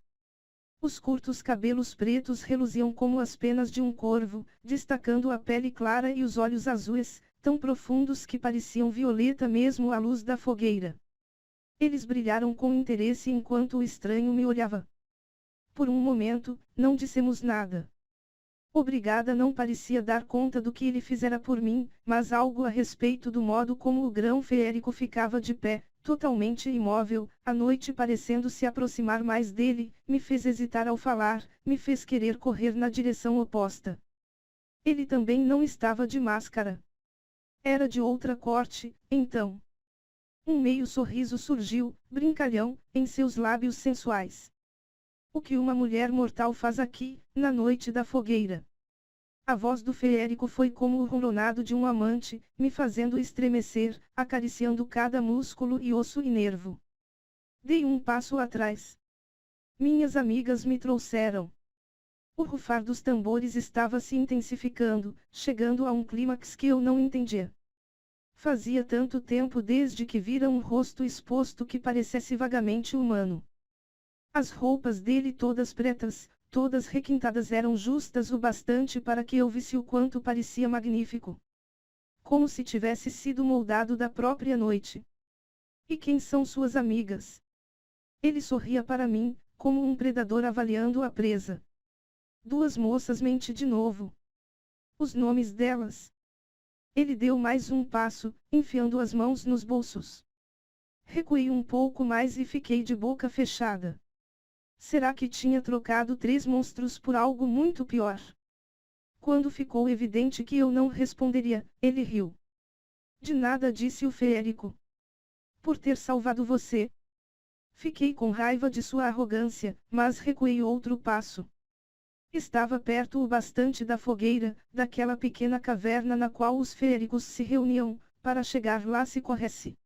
Os curtos cabelos pretos reluziam como as penas de um corvo, destacando a pele clara e os olhos azuis, tão profundos que pareciam violeta mesmo à luz da fogueira. Eles brilharam com interesse enquanto o estranho me olhava. Por um momento, não dissemos nada. Obrigada não parecia dar conta do que ele fizera por mim, mas algo a respeito do modo como o grão feérico ficava de pé, totalmente imóvel, a noite parecendo se aproximar mais dele, me fez hesitar ao falar, me fez querer correr na direção oposta. Ele também não estava de máscara. Era de outra corte, então. Um meio sorriso surgiu, brincalhão, em seus lábios sensuais. O que uma mulher mortal faz aqui, na noite da fogueira? A voz do feérico foi como o ronronado de um amante, me fazendo estremecer, acariciando cada músculo e osso e nervo. Dei um passo atrás. Minhas amigas me trouxeram. O rufar dos tambores estava se intensificando, chegando a um clímax que eu não entendia. Fazia tanto tempo desde que vira um rosto exposto que parecesse vagamente humano. As roupas dele todas pretas, todas requintadas eram justas o bastante para que eu visse o quanto parecia magnífico. Como se tivesse sido moldado da própria noite. E quem são suas amigas? Ele sorria para mim, como um predador avaliando a presa. Duas moças, mente de novo. Os nomes delas. Ele deu mais um passo, enfiando as mãos nos bolsos. Recuei um pouco mais e fiquei de boca fechada. Será que tinha trocado 3 monstros por algo muito pior? Quando ficou evidente que eu não responderia, ele riu. De nada, disse o feérico. Por ter salvado você. Fiquei com raiva de sua arrogância, mas recuei outro passo. Estava perto o bastante da fogueira, daquela pequena caverna na qual os feéricos se reuniam, para chegar lá se corresse.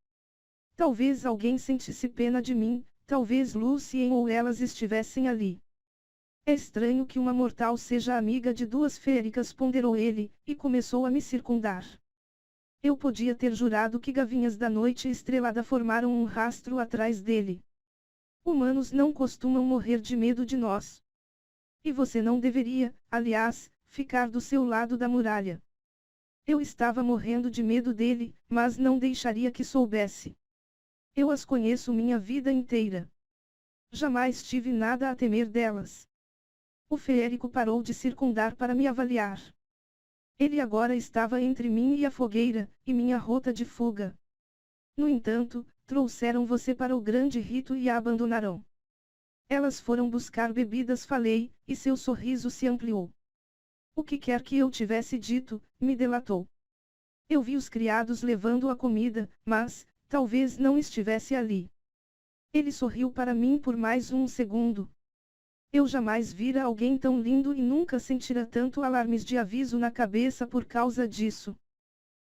Talvez alguém sentisse pena de mim, talvez Lucien ou elas estivessem ali. É estranho que uma mortal seja amiga de 2 feéricas, ponderou ele, e começou a me circundar. Eu podia ter jurado que gavinhas da noite estrelada formaram um rastro atrás dele. Humanos não costumam morrer de medo de nós. E você não deveria, aliás, ficar do seu lado da muralha. Eu estava morrendo de medo dele, mas não deixaria que soubesse. Eu as conheço minha vida inteira. Jamais tive nada a temer delas. O feérico parou de circundar para me avaliar. Ele agora estava entre mim e a fogueira, e minha rota de fuga. No entanto, trouxeram você para o grande rito e a abandonarão. Elas foram buscar bebidas, falei, e seu sorriso se ampliou. O que quer que eu tivesse dito, me delatou. Eu vi os criados levando a comida, mas, talvez não estivesse ali. Ele sorriu para mim por mais um segundo. Eu jamais vira alguém tão lindo e nunca sentira tanto alarmes de aviso na cabeça por causa disso.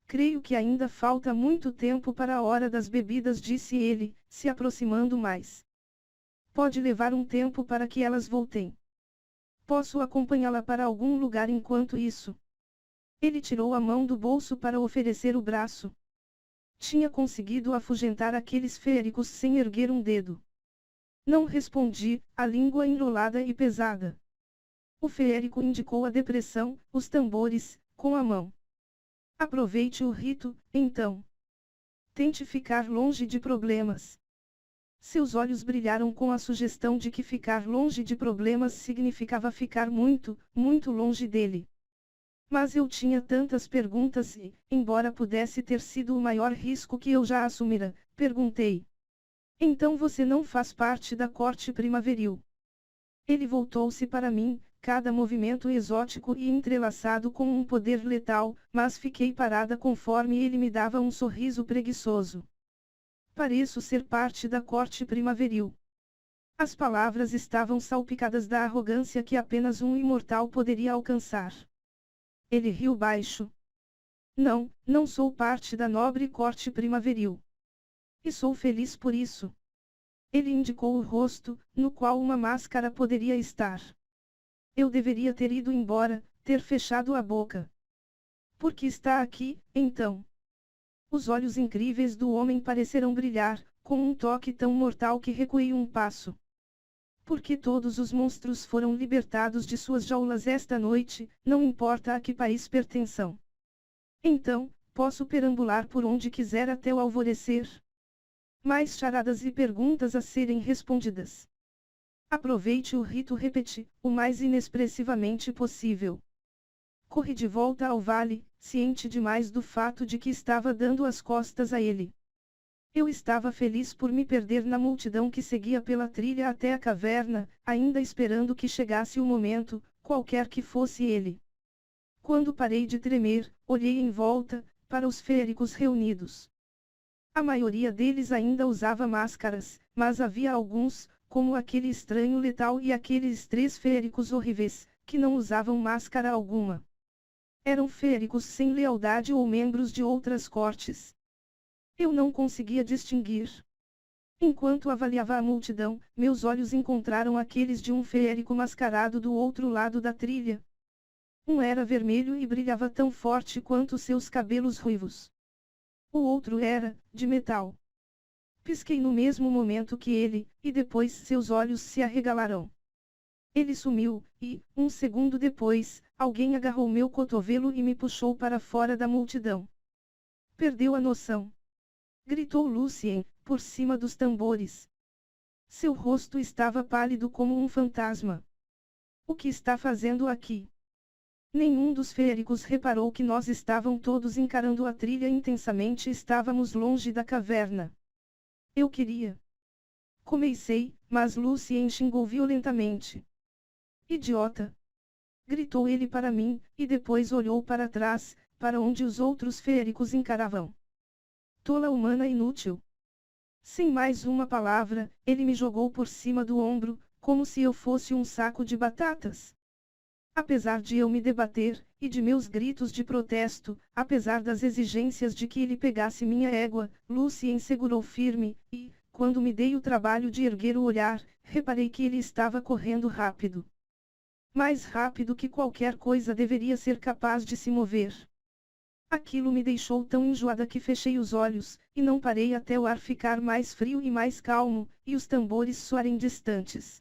Creio que ainda falta muito tempo para a hora das bebidas, disse ele, se aproximando mais. Pode levar um tempo para que elas voltem. Posso acompanhá-la para algum lugar enquanto isso? Ele tirou a mão do bolso para oferecer o braço. Tinha conseguido afugentar aqueles feéricos sem erguer um dedo. Não respondi, a língua enrolada e pesada. O feérico indicou a depressão, os tambores, com a mão. Aproveite o rito, então. Tente ficar longe de problemas. Seus olhos brilharam com a sugestão de que ficar longe de problemas significava ficar muito, muito longe dele. Mas eu tinha tantas perguntas e, embora pudesse ter sido o maior risco que eu já assumira, perguntei. Então você não faz parte da corte primaveril? Ele voltou-se para mim, cada movimento exótico e entrelaçado com um poder letal, mas fiquei parada conforme ele me dava um sorriso preguiçoso. Pareço ser parte da corte primaveril. As palavras estavam salpicadas da arrogância que apenas um imortal poderia alcançar. Ele riu baixo. Não, não sou parte da nobre corte primaveril. E sou feliz por isso. Ele indicou o rosto, no qual uma máscara poderia estar. Eu deveria ter ido embora, ter fechado a boca. Por que está aqui, então? Os olhos incríveis do homem pareceram brilhar, com um toque tão mortal que recuei um passo. Porque todos os monstros foram libertados de suas jaulas esta noite, não importa a que país pertençam. Então, posso perambular por onde quiser até o alvorecer. Mais charadas e perguntas a serem respondidas. Aproveite o rito, repeti, o mais inexpressivamente possível. Corri de volta ao vale, ciente demais do fato de que estava dando as costas a ele. Eu estava feliz por me perder na multidão que seguia pela trilha até a caverna, ainda esperando que chegasse o momento, qualquer que fosse ele. Quando parei de tremer, olhei em volta, para os feéricos reunidos. A maioria deles ainda usava máscaras, mas havia alguns, como aquele estranho letal e aqueles 3 feéricos horríveis, que não usavam máscara alguma. Eram feéricos sem lealdade ou membros de outras cortes. Eu não conseguia distinguir. Enquanto avaliava a multidão, meus olhos encontraram aqueles de um feérico mascarado do outro lado da trilha. Um era vermelho e brilhava tão forte quanto seus cabelos ruivos. O outro era, de metal. Pisquei no mesmo momento que ele, e depois seus olhos se arregalaram. Ele sumiu, e, um segundo depois, alguém agarrou meu cotovelo e me puxou para fora da multidão. Perdeu a noção. Gritou Lucien, por cima dos tambores. Seu rosto estava pálido como um fantasma. O que está fazendo aqui? Nenhum dos feéricos reparou que nós estavam todos encarando a trilha intensamente e estávamos longe da caverna. Eu queria. Comecei, mas Lucien xingou violentamente. Idiota! Gritou ele para mim, e depois olhou para trás, para onde os outros feéricos encaravam. Tola humana inútil! Sem mais uma palavra, ele me jogou por cima do ombro, como se eu fosse um saco de batatas. Apesar de eu me debater, e de meus gritos de protesto, apesar das exigências de que ele pegasse minha égua, Lucien segurou firme, e, quando me dei o trabalho de erguer o olhar, reparei que ele estava correndo rápido. Mais rápido que qualquer coisa deveria ser capaz de se mover. Aquilo me deixou tão enjoada que fechei os olhos, e não parei até o ar ficar mais frio e mais calmo, e os tambores soarem distantes.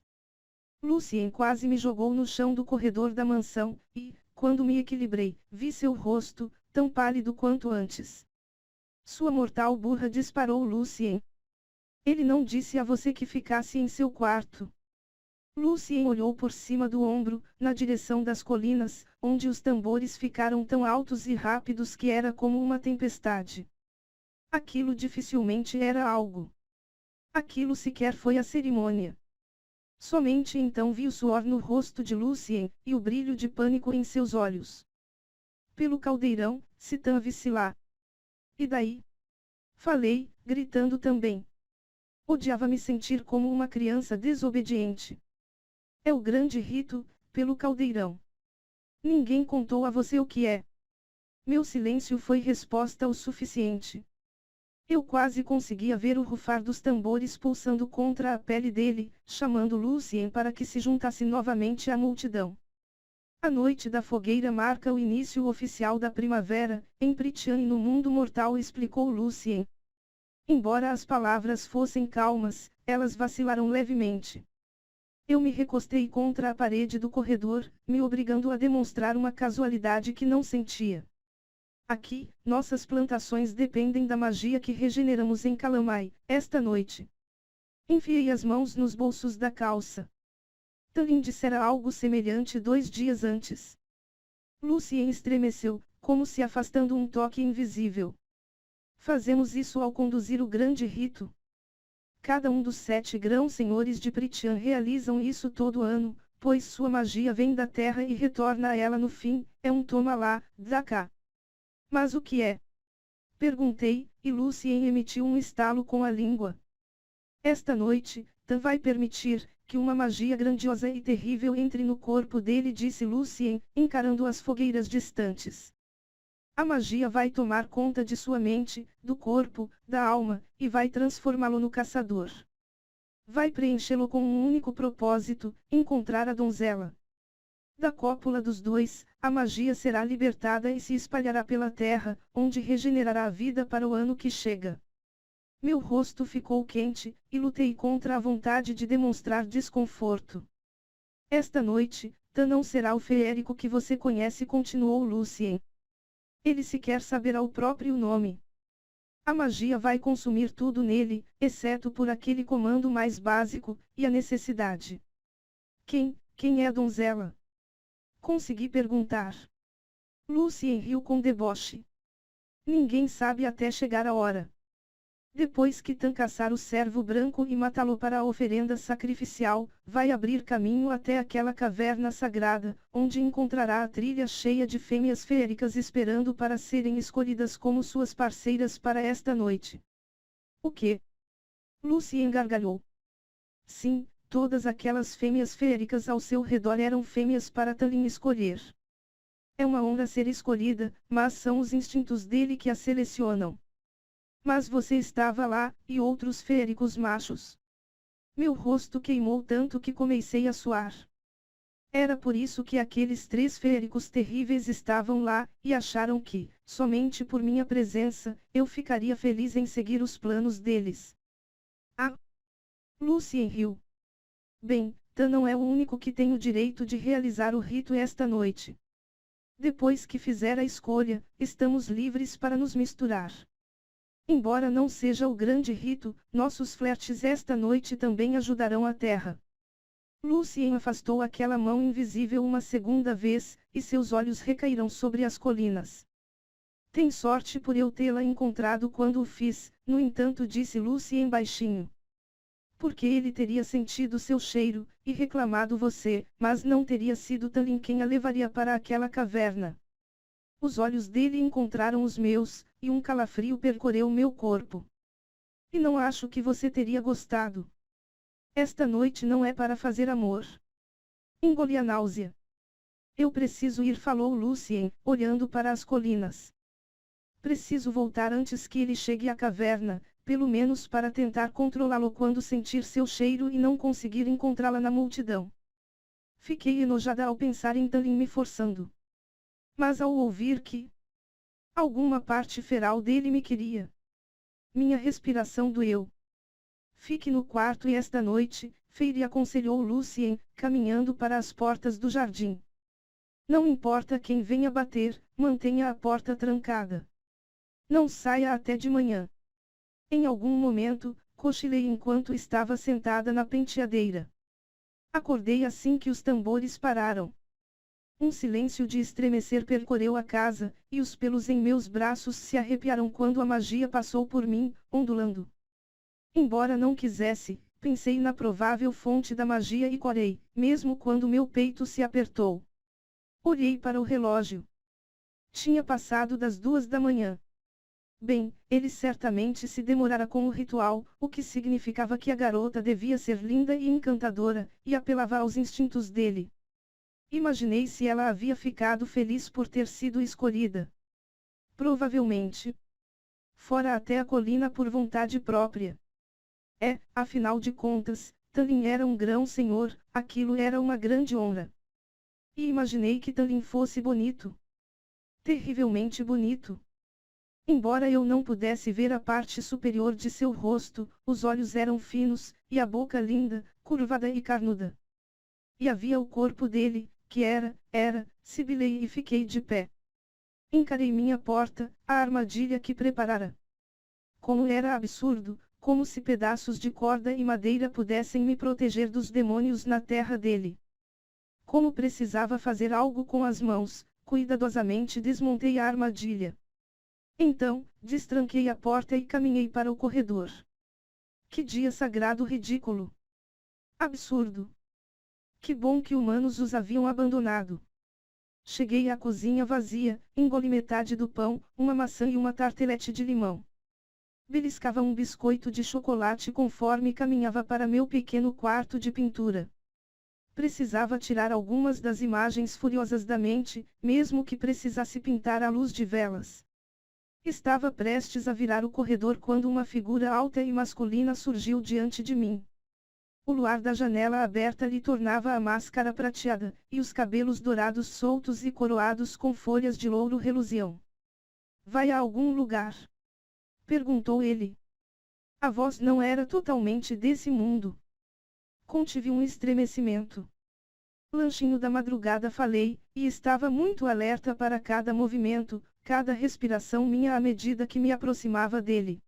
Lucien quase me jogou no chão do corredor da mansão, e, quando me equilibrei, vi seu rosto, tão pálido quanto antes. Sua mortal burra, disparou Lucien. Ele não disse a você que ficasse em seu quarto. Lucien olhou por cima do ombro, na direção das colinas, onde os tambores ficaram tão altos e rápidos que era como uma tempestade. Aquilo dificilmente era algo. Aquilo sequer foi a cerimônia. Somente então vi o suor no rosto de Lucien, e o brilho de pânico em seus olhos. Pelo caldeirão, Citan visse lá. E daí? Falei, gritando também. Odiava me sentir como uma criança desobediente. É o grande rito, pelo caldeirão. Ninguém contou a você o que é. Meu silêncio foi resposta o suficiente. Eu quase conseguia ver o rufar dos tambores pulsando contra a pele dele, chamando Lucien para que se juntasse novamente à multidão. A noite da fogueira marca o início oficial da primavera, em Prythian e no mundo mortal, explicou Lucien. Embora as palavras fossem calmas, elas vacilaram levemente. Eu me recostei contra a parede do corredor, me obrigando a demonstrar uma casualidade que não sentia. Aqui, nossas plantações dependem da magia que regeneramos em Kalamai, esta noite. Enfiei as mãos nos bolsos da calça. Talin dissera algo semelhante 2 dias antes. Lucien estremeceu, como se afastando um toque invisível. Fazemos isso ao conduzir o grande rito. Cada um dos 7 grãos-senhores de Prythian realizam isso todo ano, pois sua magia vem da terra e retorna a ela no fim, é um toma lá, dá cá. Mas o que é? Perguntei, e Lucien emitiu um estalo com a língua. Esta noite, Tan vai permitir que uma magia grandiosa e terrível entre no corpo dele, disse Lucien, encarando as fogueiras distantes. A magia vai tomar conta de sua mente, do corpo, da alma, e vai transformá-lo no caçador. Vai preenchê-lo com um único propósito, encontrar a donzela. Da cópula dos 2, a magia será libertada e se espalhará pela terra, onde regenerará a vida para o ano que chega. Meu rosto ficou quente, e lutei contra a vontade de demonstrar desconforto. Esta noite, Tan não será o feérico que você conhece, continuou Lucien. Ele sequer saberá o próprio nome. A magia vai consumir tudo nele, exceto por aquele comando mais básico, e a necessidade. Quem é a donzela? Consegui perguntar. Lucien riu com deboche. Ninguém sabe até chegar a hora. Depois que Tan caçar o cervo branco e matá-lo para a oferenda sacrificial, vai abrir caminho até aquela caverna sagrada, onde encontrará a trilha cheia de fêmeas feéricas esperando para serem escolhidas como suas parceiras para esta noite. O quê? Lucien gargalhou. Sim, todas aquelas fêmeas feéricas ao seu redor eram fêmeas para Tan escolher. É uma honra ser escolhida, mas são os instintos dele que a selecionam. Mas você estava lá, e outros feéricos machos. Meu rosto queimou tanto que comecei a suar. Era por isso que aqueles 3 feéricos terríveis estavam lá, e acharam que, somente por minha presença, eu ficaria feliz em seguir os planos deles. Ah! Lucien riu. Bem, Tan não é o único que tem o direito de realizar o rito esta noite. Depois que fizer a escolha, estamos livres para nos misturar. Embora não seja o grande rito, nossos flertes esta noite também ajudarão a Terra. Lucien afastou aquela mão invisível uma segunda vez, e seus olhos recaíram sobre as colinas. Tem sorte por eu tê-la encontrado quando o fiz, no entanto, disse Lucien baixinho. Porque ele teria sentido seu cheiro, e reclamado você, mas não teria sido Tan quem a levaria para aquela caverna. Os olhos dele encontraram os meus, e um calafrio percorreu meu corpo. E não acho que você teria gostado. Esta noite não é para fazer amor. Engoli a náusea. Eu preciso ir, falou Lucien, olhando para as colinas. Preciso voltar antes que ele chegue à caverna, pelo menos para tentar controlá-lo quando sentir seu cheiro e não conseguir encontrá-la na multidão. Fiquei enojada ao pensar em Tan me forçando. Mas ao ouvir que alguma parte feral dele me queria, minha respiração doeu. Fique no quarto e esta noite, Feire aconselhou Lucien, caminhando para as portas do jardim. Não importa quem venha bater, mantenha a porta trancada. Não saia até de manhã. Em algum momento, cochilei enquanto estava sentada na penteadeira. Acordei assim que os tambores pararam. Um silêncio de estremecer percorreu a casa, e os pelos em meus braços se arrepiaram quando a magia passou por mim, ondulando. Embora não quisesse, pensei na provável fonte da magia e corei, mesmo quando meu peito se apertou. Olhei para o relógio. Tinha passado das 2 da manhã. Bem, ele certamente se demorara com o ritual, o que significava que a garota devia ser linda e encantadora, e apelava aos instintos dele. Imaginei se ela havia ficado feliz por ter sido escolhida. Provavelmente. Fora até a colina por vontade própria. Afinal de contas, Tan era um grão-senhor, aquilo era uma grande honra. E imaginei que Tan fosse bonito. Terrivelmente bonito. Embora eu não pudesse ver a parte superior de seu rosto, os olhos eram finos, e a boca linda, curvada e carnuda. E havia o corpo dele, que era, sibilei e fiquei de pé. Encarei minha porta, a armadilha que preparara. Como era absurdo, como se pedaços de corda e madeira pudessem me proteger dos demônios na terra dele. Como precisava fazer algo com as mãos, cuidadosamente desmontei a armadilha. Então, destranquei a porta e caminhei para o corredor. Que dia sagrado ridículo! Absurdo! Que bom que humanos os haviam abandonado. Cheguei à cozinha vazia, engoli metade do pão, uma maçã e uma tartelete de limão. Beliscava um biscoito de chocolate conforme caminhava para meu pequeno quarto de pintura. Precisava tirar algumas das imagens furiosas da mente, mesmo que precisasse pintar à luz de velas. Estava prestes a virar o corredor quando uma figura alta e masculina surgiu diante de mim. O luar da janela aberta lhe tornava a máscara prateada, e os cabelos dourados soltos e coroados com folhas de louro reluziam. Vai a algum lugar? Perguntou ele. A voz não era totalmente desse mundo. Contive um estremecimento. Lanchinho da madrugada falei, e estava muito alerta para cada movimento, cada respiração minha à medida que me aproximava dele.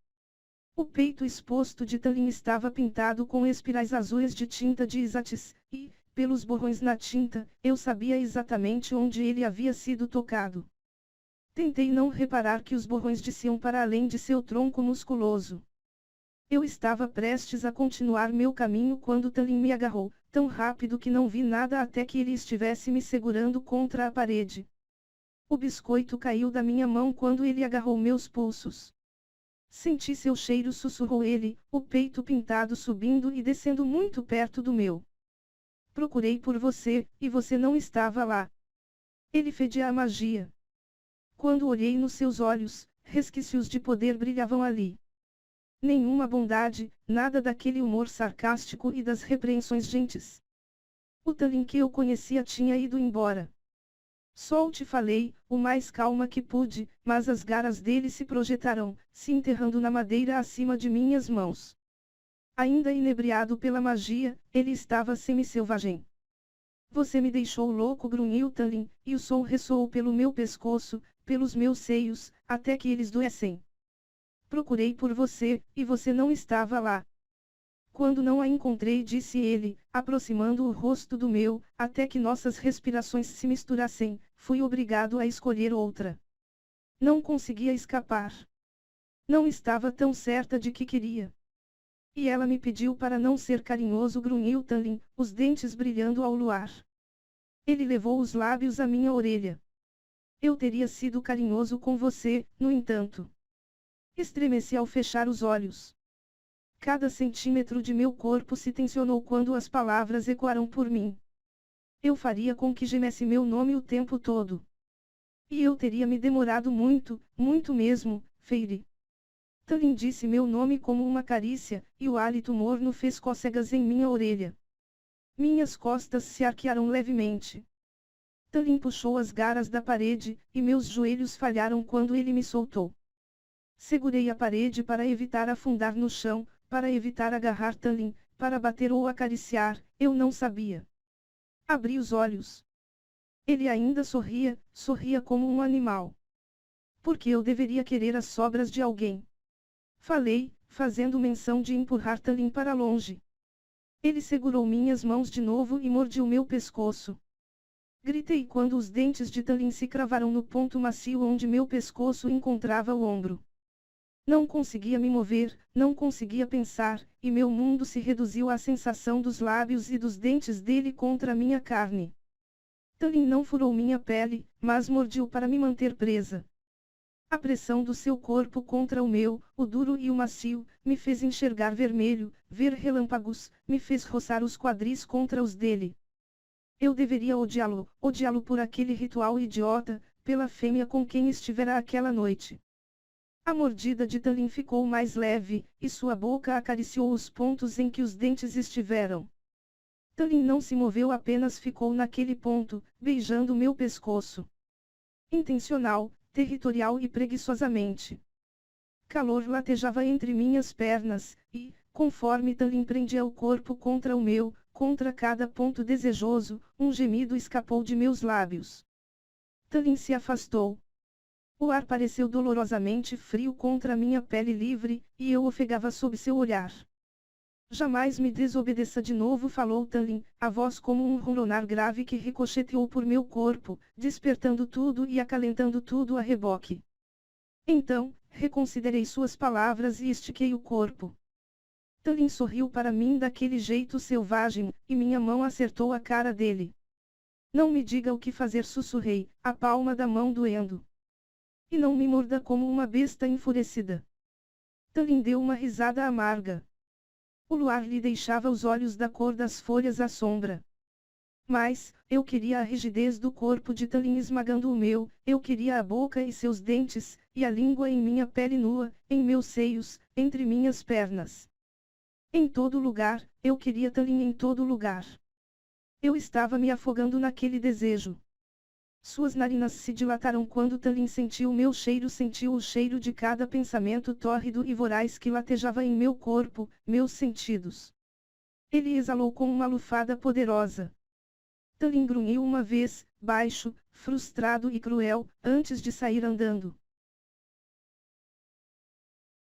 O peito exposto de Tallin estava pintado com espirais azuis de tinta de Isatis, e, pelos borrões na tinta, eu sabia exatamente onde ele havia sido tocado. Tentei não reparar que os borrões desciam para além de seu tronco musculoso. Eu estava prestes a continuar meu caminho quando Tallin me agarrou, tão rápido que não vi nada até que ele estivesse me segurando contra a parede. O biscoito caiu da minha mão quando ele agarrou meus pulsos. Senti seu cheiro, sussurrou ele, o peito pintado subindo e descendo muito perto do meu. Procurei por você, e você não estava lá. Ele fedia a magia. Quando olhei nos seus olhos, resquícios de poder brilhavam ali. Nenhuma bondade, nada daquele humor sarcástico e das repreensões gentes. O Tallin que eu conhecia tinha ido embora. Só te falei, o mais calma que pude, mas as garras dele se projetaram, se enterrando na madeira acima de minhas mãos. Ainda inebriado pela magia, ele estava semi-selvagem. Você me deixou louco, grunhiu Tallin, e o som ressoou pelo meu pescoço, pelos meus seios, até que eles doessem. Procurei por você, e você não estava lá. Quando não a encontrei, disse ele, aproximando o rosto do meu, até que nossas respirações se misturassem, fui obrigado a escolher outra. Não conseguia escapar. Não estava tão certa de que queria. E ela me pediu para não ser carinhoso, grunhiu Tallin, os dentes brilhando ao luar. Ele levou os lábios à minha orelha. Eu teria sido carinhoso com você, no entanto. Estremeci ao fechar os olhos. Cada centímetro de meu corpo se tensionou quando as palavras ecoaram por mim. Eu faria com que gemesse meu nome o tempo todo. E eu teria me demorado muito, muito mesmo, Feire. Tallin disse meu nome como uma carícia, e o hálito morno fez cócegas em minha orelha. Minhas costas se arquearam levemente. Tallin puxou as garras da parede, e meus joelhos falharam quando ele me soltou. Segurei a parede para evitar afundar no chão, para evitar agarrar Tallin, para bater ou acariciar, eu não sabia. Abri os olhos. Ele ainda sorria, sorria como um animal. Por que eu deveria querer as sobras de alguém? Falei, fazendo menção de empurrar Tallin para longe. Ele segurou minhas mãos de novo e mordiu meu pescoço. Gritei quando os dentes de Tallin se cravaram no ponto macio onde meu pescoço encontrava o ombro. Não conseguia me mover, não conseguia pensar, e meu mundo se reduziu à sensação dos lábios e dos dentes dele contra minha carne. Tallin não furou minha pele, mas mordiu para me manter presa. A pressão do seu corpo contra o meu, o duro e o macio, me fez enxergar vermelho, ver relâmpagos, me fez roçar os quadris contra os dele. Eu deveria odiá-lo, odiá-lo por aquele ritual idiota, pela fêmea com quem estivera aquela noite. A mordida de Tallin ficou mais leve, e sua boca acariciou os pontos em que os dentes estiveram. Tallin não se moveu, apenas ficou naquele ponto, beijando meu pescoço. Intencional, territorial e preguiçosamente. Calor latejava entre minhas pernas, e, conforme Tallin prendia o corpo contra o meu, contra cada ponto desejoso, um gemido escapou de meus lábios. Tallin se afastou. O ar pareceu dolorosamente frio contra minha pele livre, e eu ofegava sob seu olhar. Jamais me desobedeça de novo, falou Tallin, a voz como um ronronar grave que ricocheteou por meu corpo, despertando tudo e acalentando tudo a reboque. Então, reconsiderei suas palavras e estiquei o corpo. Tallin sorriu para mim daquele jeito selvagem, e minha mão acertou a cara dele. Não me diga o que fazer, sussurrei, a palma da mão doendo. E não me morda como uma besta enfurecida. Tallin deu uma risada amarga. O luar lhe deixava os olhos da cor das folhas à sombra. Mas, eu queria a rigidez do corpo de Tallin esmagando o meu, eu queria a boca e seus dentes, e a língua em minha pele nua, em meus seios, entre minhas pernas. Em todo lugar, eu queria Tallin em todo lugar. Eu estava me afogando naquele desejo. Suas narinas se dilataram quando Talin sentiu meu cheiro, sentiu o cheiro de cada pensamento tórrido e voraz que latejava em meu corpo, meus sentidos. Ele exalou com uma lufada poderosa. Talin grunhiu uma vez, baixo, frustrado e cruel, antes de sair andando.